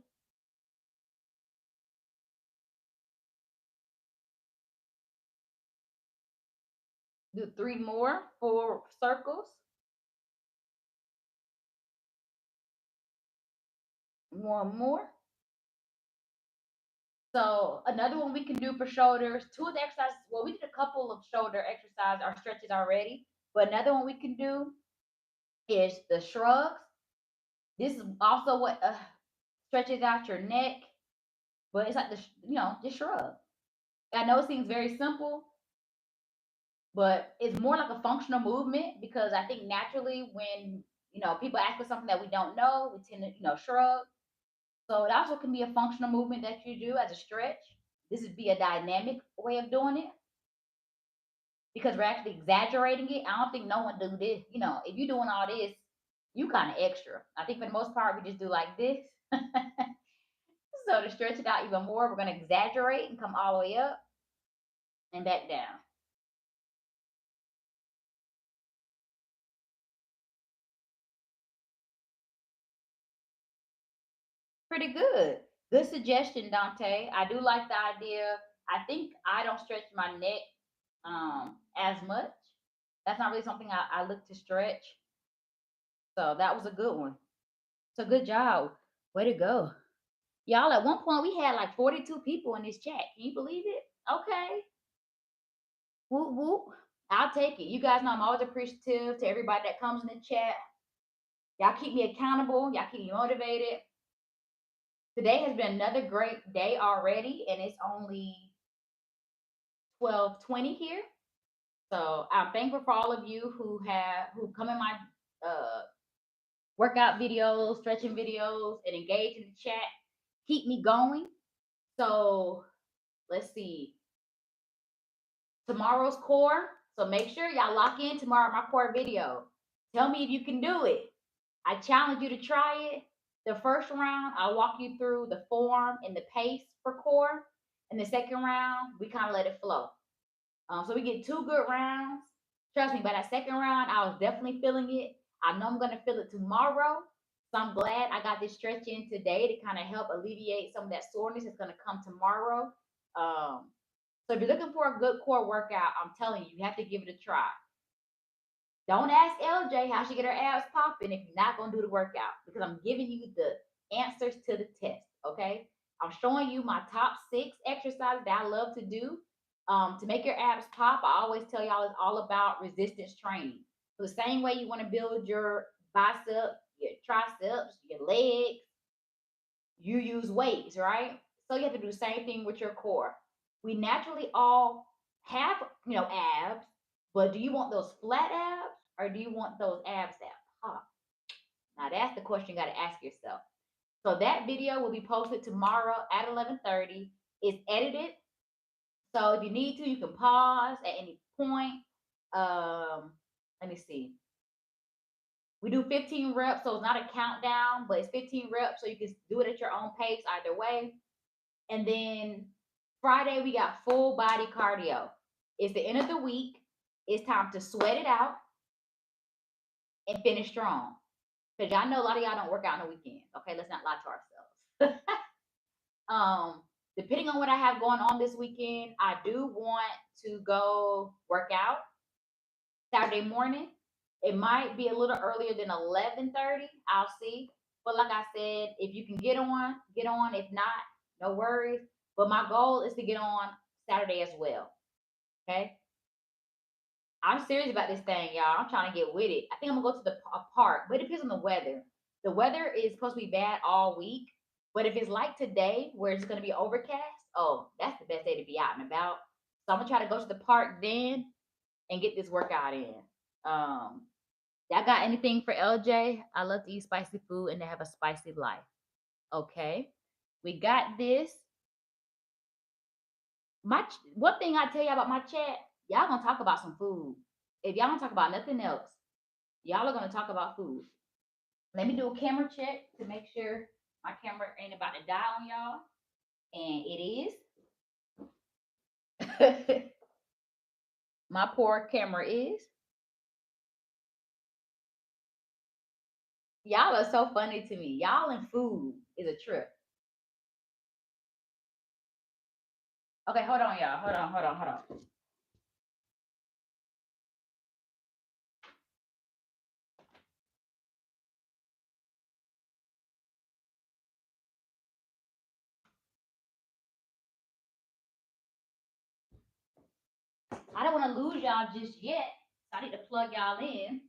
Do three more, four circles. One more. So another one we can do for shoulders. Two of the exercises. Well, we did a couple of shoulder exercise or stretches already, but another one we can do is the shrugs. This is also what stretches out your neck, but it's like just shrug. I know it seems very simple, but it's more like a functional movement because I think naturally when people ask for something that we don't know, we tend to shrug. So it also can be a functional movement that you do as a stretch. This would be a dynamic way of doing it because we're actually exaggerating it. I don't think no one do this. If you're doing all this, you kind of extra. I think for the most part, we just do like this. So to stretch it out even more, we're going to exaggerate and come all the way up and back down. Pretty good. Good suggestion, Dante. I do like the idea. I think I don't stretch my neck as much. That's not really something I look to stretch. So that was a good one. So good job. Way to go. Y'all, at one point we had like 42 people in this chat. Can you believe it? Okay. Whoop whoop. I'll take it. You guys know I'm always appreciative to everybody that comes in the chat. Y'all keep me accountable. Y'all keep me motivated. Today has been another great day already, and it's only 12:20 here. So I'm thankful for all of you who come in my uh, workout videos, stretching videos, and engage in the chat. Keep me going. So let's see. Tomorrow's core. So make sure y'all lock in tomorrow my core video. Tell me if you can do it. I challenge you to try it. The first round, I'll walk you through the form and the pace for core. And the second round, we kind of let it flow. So we get two good rounds. Trust me, by that second round, I was definitely feeling it. I know I'm going to feel it tomorrow. So I'm glad I got this stretch in today to kind of help alleviate some of that soreness that's going to come tomorrow. So if you're looking for a good core workout, I'm telling you, you have to give it a try. Don't ask LJ how she get her abs popping if you're not gonna do the workout because I'm giving you the answers to the test. Okay, I'm showing you my top 6 exercises that I love to do to make your abs pop. I always tell y'all it's all about resistance training. So the same way you want to build your bicep, your triceps, your legs, you use weights, right? So you have to do the same thing with your core. We naturally all have, abs, but do you want those flat abs or do you want those abs that pop? Now that's the question you got to ask yourself. So that video will be posted tomorrow at 11:30. It's edited, so if you need to, you can pause at any point. Let me see. We do 15 reps, so it's not a countdown, but it's 15 reps, so you can do it at your own pace either way. And then Friday, we got full body cardio. It's the end of the week. It's time to sweat it out and finish strong. Because y'all know a lot of y'all don't work out on the weekend. Okay, let's not lie to ourselves. Depending on what I have going on this weekend, I do want to go work out Saturday morning. It might be a little earlier than 11:30. I'll see. But like I said, if you can get on, get on. If not, no worries. But my goal is to get on Saturday as well. Okay. I'm serious about this thing, y'all. I'm trying to get with it. I think I'm gonna go to a park, but it depends on the weather. The weather is supposed to be bad all week, but if it's like today, where it's gonna be overcast, oh, that's the best day to be out and about. So I'm gonna try to go to the park then and get this workout in. Y'all got anything for LJ? I love to eat spicy food and to have a spicy life. Okay, we got this. One thing I tell y'all about my chat, y'all gonna talk about some food. If y'all don't talk about nothing else, y'all are gonna talk about food. Let me do a camera check to make sure my camera ain't about to die on y'all. And it is. My poor camera is. Y'all are so funny to me. Y'all and food is a trip. Okay, hold on, y'all. Hold on. I don't want to lose y'all just yet. I need to plug y'all in.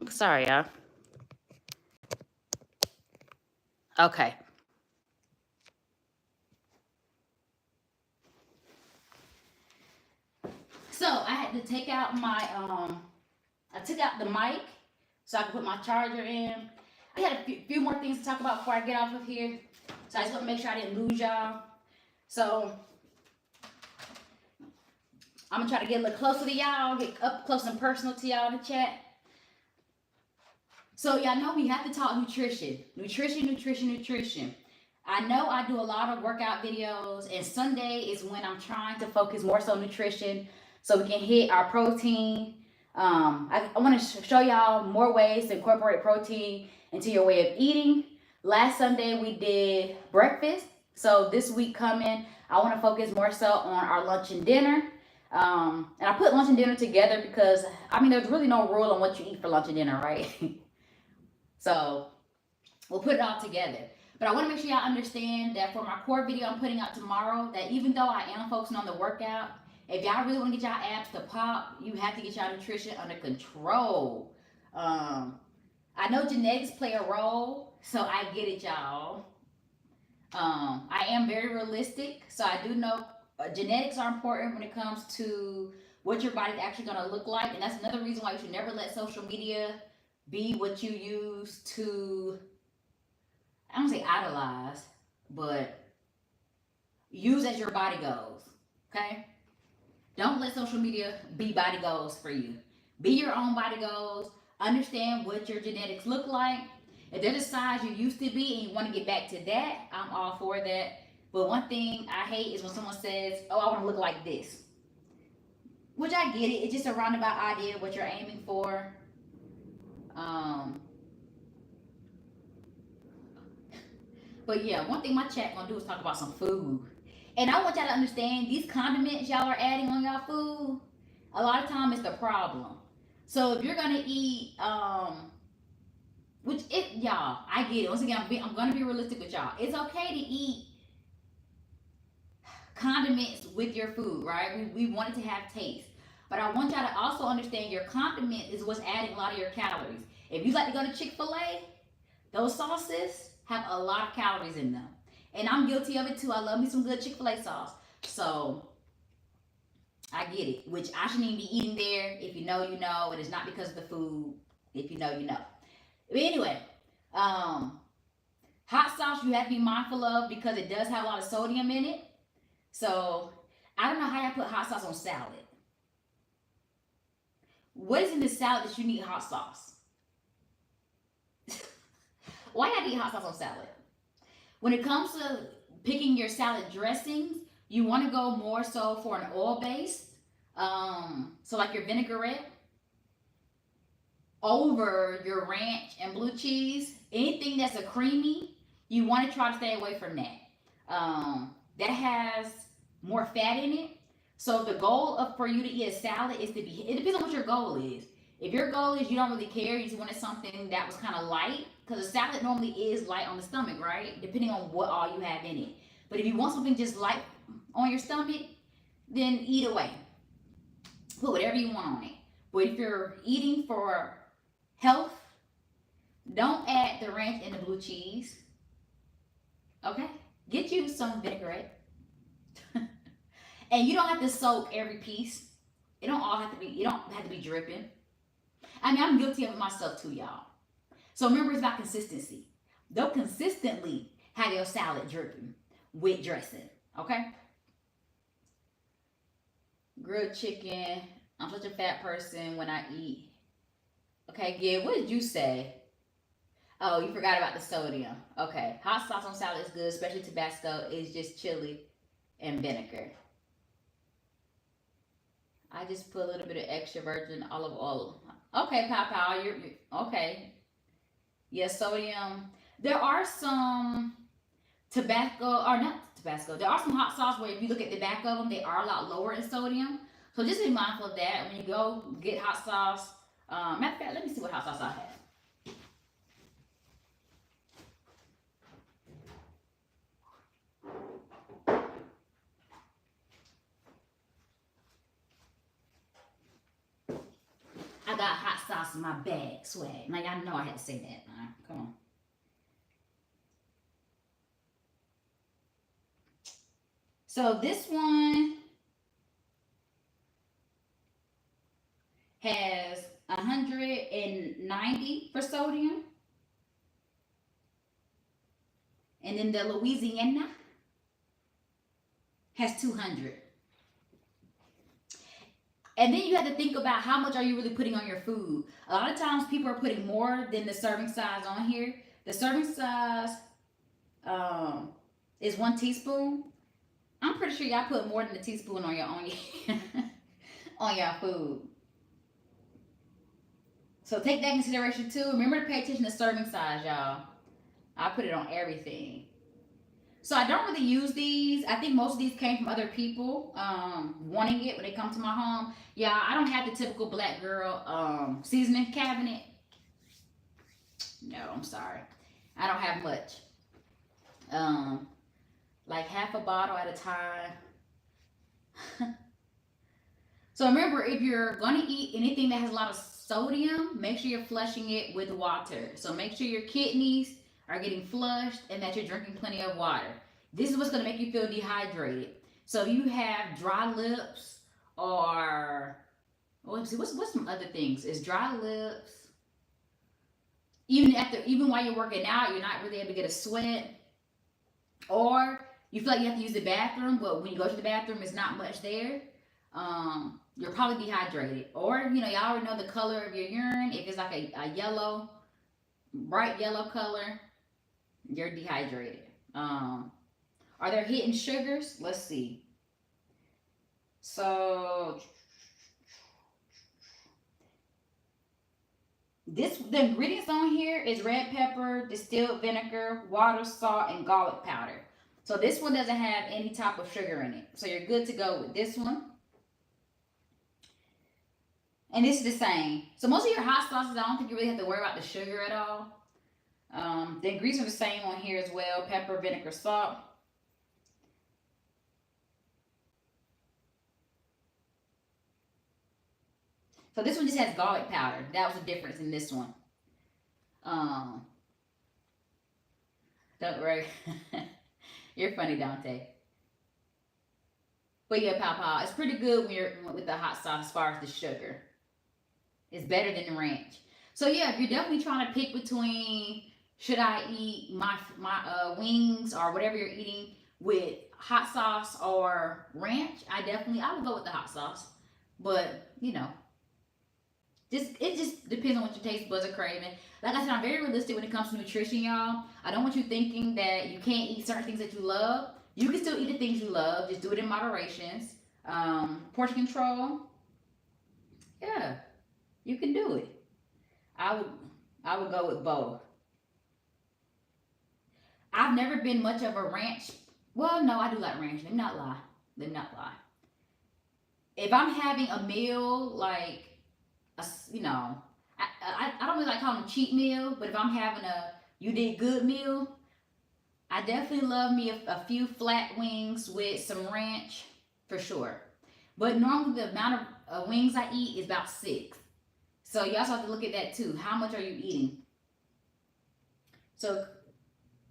Sorry, y'all. Okay. So I had to take out my I took out the mic so I could put my charger in. I had a few more things to talk about before I get off of here. So I just want to make sure I didn't lose y'all. So I'm gonna try to get a little closer to y'all, get up close and personal to y'all in the chat. So y'all know we have to talk nutrition. Nutrition. I know I do a lot of workout videos, and Sunday is when I'm trying to focus more so nutrition so we can hit our protein. I want to show y'all more ways to incorporate protein into your way of eating. Last Sunday we did breakfast. So this week coming, I want to focus more so on our lunch and dinner. And I put lunch and dinner together because, I mean, there's really no rule on what you eat for lunch and dinner, right? So we'll put it all together. But I want to make sure y'all understand that for my core video I'm putting out tomorrow, that even though I am focusing on the workout, if y'all really want to get y'all abs to pop, you have to get y'all nutrition under control. I know genetics play a role, so I get it, y'all. I am very realistic, so I do know genetics are important when it comes to what your body's actually going to look like. And that's another reason why you should never let social media be what you use to, I don't say idolize, but use as your body goes. Okay? Don't let social media be body goals for you. Be your own body goals. Understand what your genetics look like. If there's a size you used to be and you want to get back to that, I'm all for that. But one thing I hate is when someone says, oh, I want to look like this. which I get it. It's just a roundabout idea of what you're aiming for. Um, but yeah, one thing my chat gonna do is talk about some food. And I want y'all to understand these condiments y'all are adding on y'all food, a lot of time it's the problem. So if you're gonna eat, which it y'all, I get it. Once again, I'm gonna be realistic with y'all. It's okay to eat condiments with your food, right? We want it to have taste. But I want y'all to also understand your condiment is what's adding a lot of your calories. If you like to go to Chick-fil-A, those sauces have a lot of calories in them. And I'm guilty of it too. I love me some good Chick-fil-A sauce. So I get it. Which I shouldn't even be eating there. If you know, you know. And it's not because of the food. If you know, you know. But anyway, hot sauce you have to be mindful of because it does have a lot of sodium in it. So I don't know how y'all put hot sauce on salad. What is in the salad that you need hot sauce? Why y'all need hot sauce on salad? When it comes to picking your salad dressings, you want to go more so for an oil base. So like your vinaigrette over your ranch and blue cheese. Anything that's a creamy, you want to try to stay away from that. That has more fat in it. So the goal of for you to eat a salad is to be. It depends on what your goal is. If your goal is you don't really care, you just wanted something that was kind of light, because a salad normally is light on the stomach, right? Depending on what all you have in it. But if you want something just light on your stomach, then eat away. Put whatever you want on it. But if you're eating for health, don't add the ranch and the blue cheese. Okay? Get you some vinaigrette. And you don't have to soak every piece. It don't all have to be, you don't have to be dripping. I mean, I'm guilty of it myself too, y'all. So remember, it's about consistency. Don't consistently have your salad dripping with dressing. Okay? Grilled chicken. I'm such a fat person when I eat. Okay, Gib, what did you say? Oh, you forgot about the sodium. Okay. Hot sauce on salad is good, especially Tabasco. It's just chili and vinegar. I just put a little bit of extra virgin olive oil. Okay, Pow, you're okay. Yes, sodium. There are some Tabasco, or not Tabasco. There are some hot sauce where if you look at the back of them, they are a lot lower in sodium. So just be mindful of that when you go get hot sauce. Matter of fact, let me see what hot sauce I have. I got hot sauce in my bag, swag. Now y'all know I had to say that. Right, come on. So this one has 190 for sodium. And then the Louisiana has 200. And then you have to think about how much are you really putting on your food. A lot of times people are putting more than the serving size on here. The serving size is 1 teaspoon. I'm pretty sure y'all put more than a teaspoon on your on your food. So take that into consideration too. Remember to pay attention to serving size, y'all. I put it on everything. So I don't really use these. I think most of these came from other people wanting it when they come to my home. Yeah, I don't have the typical black girl seasoning cabinet. No, I'm sorry. I don't have much. Like half a bottle at a time. So remember, if you're going to eat anything that has a lot of sodium, make sure you're flushing it with water. So make sure your kidneys are getting flushed and that you're drinking plenty of water. This is what's going to make you feel dehydrated. So if you have dry lips or what's some other things? Is dry lips. Even while you're working out, you're not really able to get a sweat. Or you feel like you have to use the bathroom, but when you go to the bathroom, it's not much there. You're probably dehydrated. Or, y'all already know the color of your urine. If it's like a yellow, bright yellow color, you're dehydrated. Are there hidden sugars? Let's see. So The ingredients on here is red pepper, distilled vinegar, water, salt, and garlic powder. So this one doesn't have any type of sugar in it. So you're good to go with this one. And it's the same. So most of your hot sauces, I don't think you really have to worry about the sugar at all. The ingredients are the same on here as well: pepper, vinegar, salt. So this one just has garlic powder. That was the difference in this one. Um, don't worry. You're funny, Dante. But yeah, Papa, it's pretty good when you're with the hot sauce as far as the sugar. It's better than the ranch. So yeah, if you're definitely trying to pick between should I eat my wings or whatever you're eating with hot sauce or ranch, I would go with the hot sauce. But you know, it just depends on what your taste buds are craving. Like I said, I'm very realistic when it comes to nutrition, y'all. I don't want you thinking that you can't eat certain things that you love. You can still eat the things you love. Just do it in moderations. Portion control. Yeah, you can do it. I would I would go with both. I've never been much of a ranch. Well, no, I do like ranch. Let me not lie. Let me not lie. If I'm having a meal like you know, I don't really like calling them cheat meal, but if I'm having a you did good meal, I definitely love me a few flat wings with some ranch for sure. But normally the amount of wings I eat is about six. So you also have to look at that too. How much are you eating? So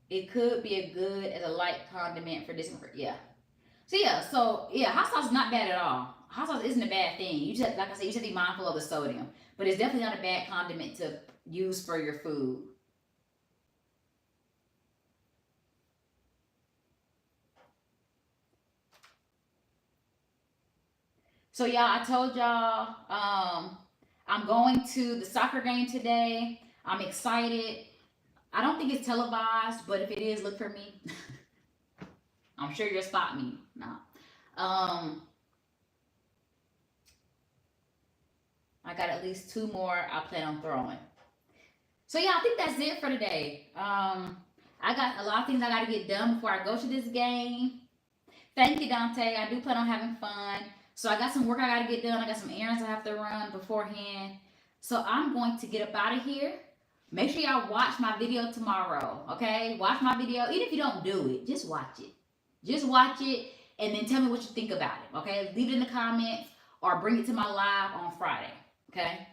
it could be a good as a light condiment for this. Yeah. So hot sauce is not bad at all. Hot sauce isn't a bad thing. You just like I said, you should be mindful of the sodium, but it's definitely not a bad condiment to use for your food. So y'all, I told y'all I'm going to the soccer game today. I'm excited. I don't think it's televised, but if it is, look for me. I'm sure you'll spot me. No. Um, I got at least two more I plan on throwing. So yeah, I think that's it for today. I got a lot of things I got to get done before I go to this game. Thank you, Dante. I do plan on having fun. So I got some work I got to get done. I got some errands I have to run beforehand. So I'm going to get up out of here. Make sure y'all watch my video tomorrow. Okay, watch my video. Even if you don't do it, just watch it. Just watch it and then tell me what you think about it. Okay, leave it in the comments or bring it to my live on Friday. Okay.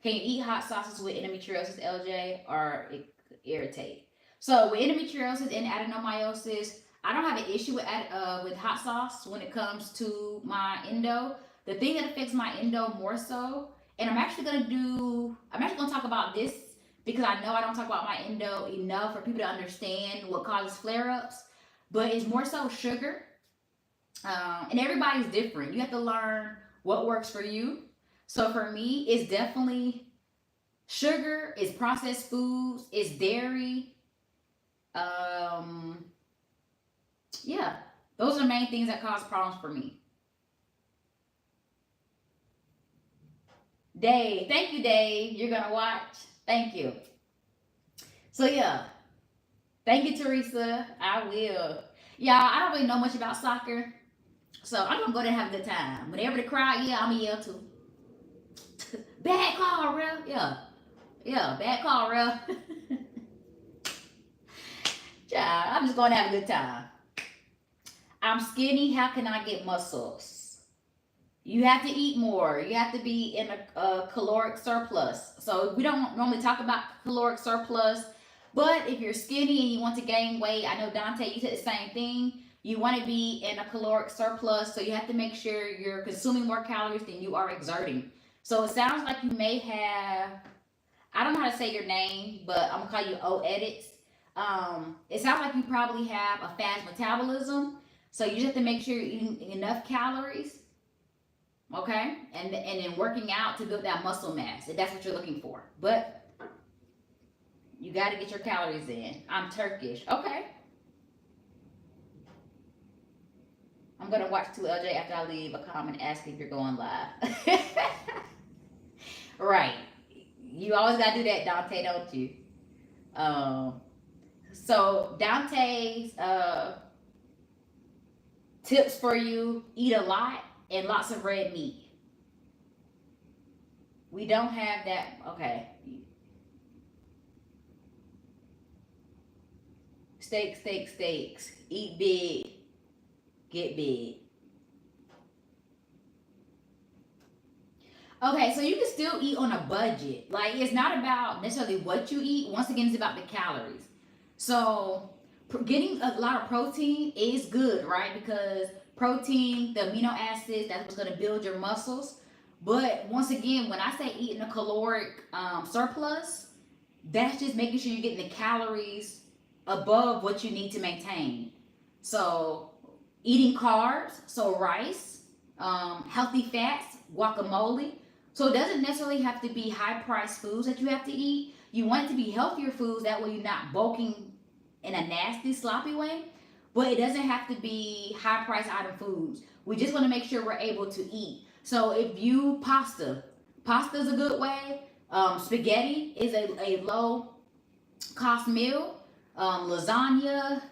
Can you eat hot sauces with endometriosis, LJ, or it could irritate? So with endometriosis and adenomyosis, I don't have an issue with hot sauce when it comes to my endo. The thing that affects my endo more so, and I'm actually gonna talk about this because I know I don't talk about my endo enough for people to understand what causes flare ups, but it's more so sugar. And everybody's different. You have to learn what works for you. So for me, it's definitely sugar, it's processed foods, it's dairy. Um, yeah, those are the main things that cause problems for me. Dave, thank you, Dave. You're gonna watch. Thank you. So yeah, thank you, Teresa. I will. Yeah, I don't really know much about soccer, so I'm gonna go there and have a good time. Whenever the crowd yell, I'm gonna yell too. Bad call, real. Yeah, yeah, bad call, real. Yeah, I'm just going to have a good time. I'm skinny. How can I get muscles? You have to eat more. You have to be in a caloric surplus. So we don't normally talk about caloric surplus, but if you're skinny and you want to gain weight, I know Dante, you said the same thing. You want to be in a caloric surplus, so you have to make sure you're consuming more calories than you are exerting. So it sounds like you may have, I don't know how to say your name, but I'm gonna call you O Edits. It sounds like you probably have a fast metabolism, so you just have to make sure you're eating enough calories, okay, and then working out to build that muscle mass if that's what you're looking for. But you got to get your calories in. I'm Turkish, okay. I'm gonna watch 2LJ after I leave a comment asking if you're going live. Right. You always always gotta do that, Dante, don't you? So Dante's tips for you: eat a lot and lots of red meat. We don't have that. Okay. Steaks, steaks, steaks. Eat big, get big. Okay, so you can still eat on a budget. Like, it's not about necessarily what you eat. Once again, it's about the calories. So getting a lot of protein is good, right? Because protein, the amino acids, that's what's going to build your muscles. But once again, when I say eating a caloric surplus, that's just making sure you're getting the calories above what you need to maintain. So eating carbs, so rice, healthy fats, guacamole. So it doesn't necessarily have to be high priced foods that you have to eat. You want it to be healthier foods, that way you're not bulking in a nasty, sloppy way. But it doesn't have to be high price item foods. We just want to make sure we're able to eat. So if you pasta is a good way. Spaghetti is a low cost meal. Lasagna,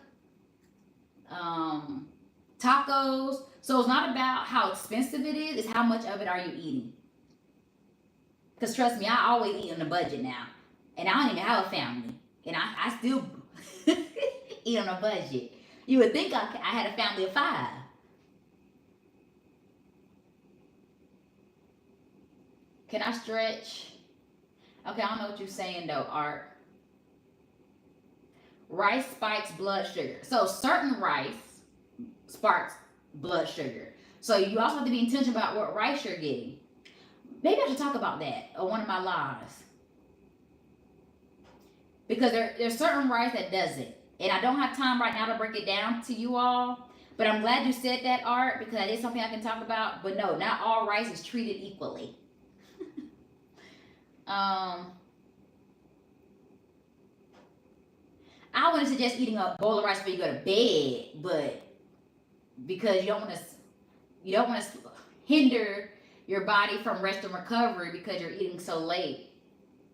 tacos. So it's not about how expensive it is, it's how much of it are you eating. Because trust me, I always eat on a budget now. And I don't even have a family. And I still eat on a budget. You would think I had a family of 5. Can I stretch? Okay, I don't know what you're saying though, Art. Rice spikes blood sugar. So certain rice sparks blood sugar. So you also have to be intentional about what rice you're getting. Maybe I should talk about that on one of my lives. Because there's certain rice that does it. And I don't have time right now to break it down to you all. But I'm glad you said that, Art, because that is something I can talk about. But no, not all rice is treated equally. I wouldn't suggest eating a bowl of rice before you go to bed, but because you don't want to hinder your body from rest and recovery because you're eating so late,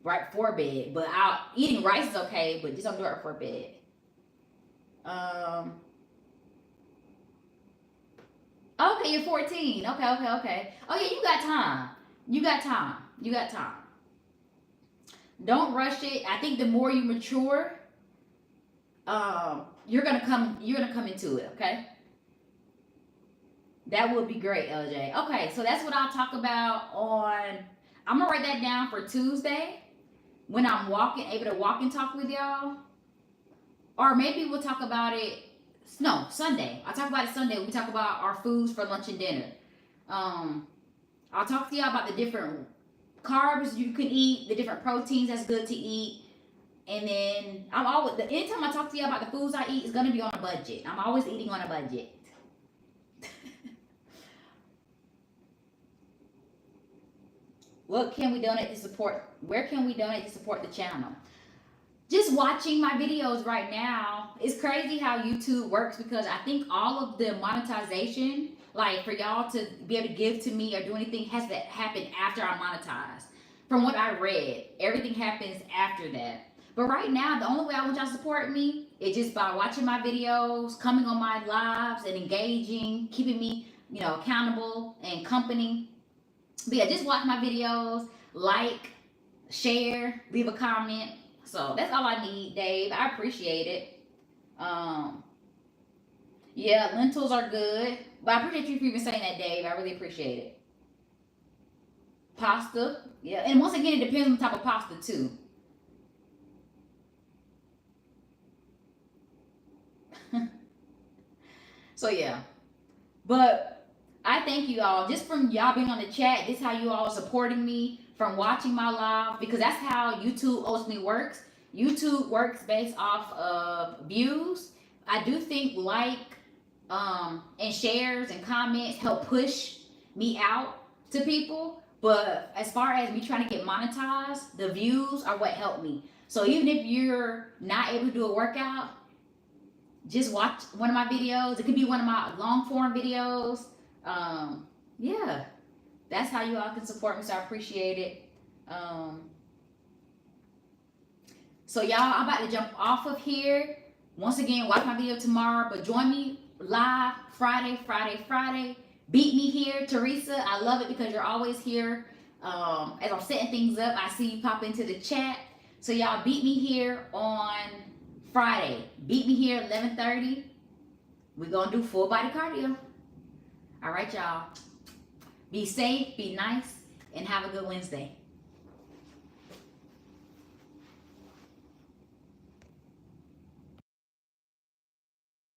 right before bed. But eating rice is okay, but just don't do it before bed. Okay, you're 14. Okay. Oh yeah, you got time. You got time. You got time. Don't rush it. I think the more you mature, you're gonna come into it. Okay. That would be great, LJ. Okay, so that's what I'll talk about on. I'm gonna write that down for Tuesday when I'm able to walk and talk with y'all. Or maybe we'll talk about it. No, Sunday. I'll talk about it Sunday. We talk about our foods for lunch and dinner. I'll talk to y'all about the different carbs you can eat, the different proteins that's good to eat. And then anytime I talk to you about the foods I eat, it's gonna be on a budget. I'm always eating on a budget. What can we donate to support? Where can we donate to support the channel? Just watching my videos right now, it's crazy how YouTube works, because I think all of the monetization, like for y'all to be able to give to me or do anything, has to happen after I monetize. From what I read, everything happens after that. But right now, the only way I want y'all to support me is just by watching my videos, coming on my lives and engaging, keeping me, accountable and company. But yeah, just watch my videos, like, share, leave a comment. So that's all I need, Dave. I appreciate it. Yeah, lentils are good. But I appreciate you for even saying that, Dave. I really appreciate it. Pasta. Yeah. And once again, it depends on the type of pasta too. So yeah. But I thank you all just from y'all being on the chat. This is how you all are supporting me, from watching my live, because that's how YouTube ultimately works. YouTube works based off of views. I do think and shares and comments help push me out to people. But as far as me trying to get monetized, the views are what help me. So even if you're not able to do a workout, just watch one of my videos. It could be one of my long form videos. Yeah, that's how you all can support me. So I appreciate it. So y'all, I'm about to jump off of here. Once again, watch my video tomorrow, but join me live Friday. Beat me here, Teresa. I love it because you're always here. As I'm setting things up, I see you pop into the chat. So y'all, beat me here on Friday. Beat me here 11:30. We're gonna do full body cardio. All right, y'all. Be safe, be nice, and have a good Wednesday.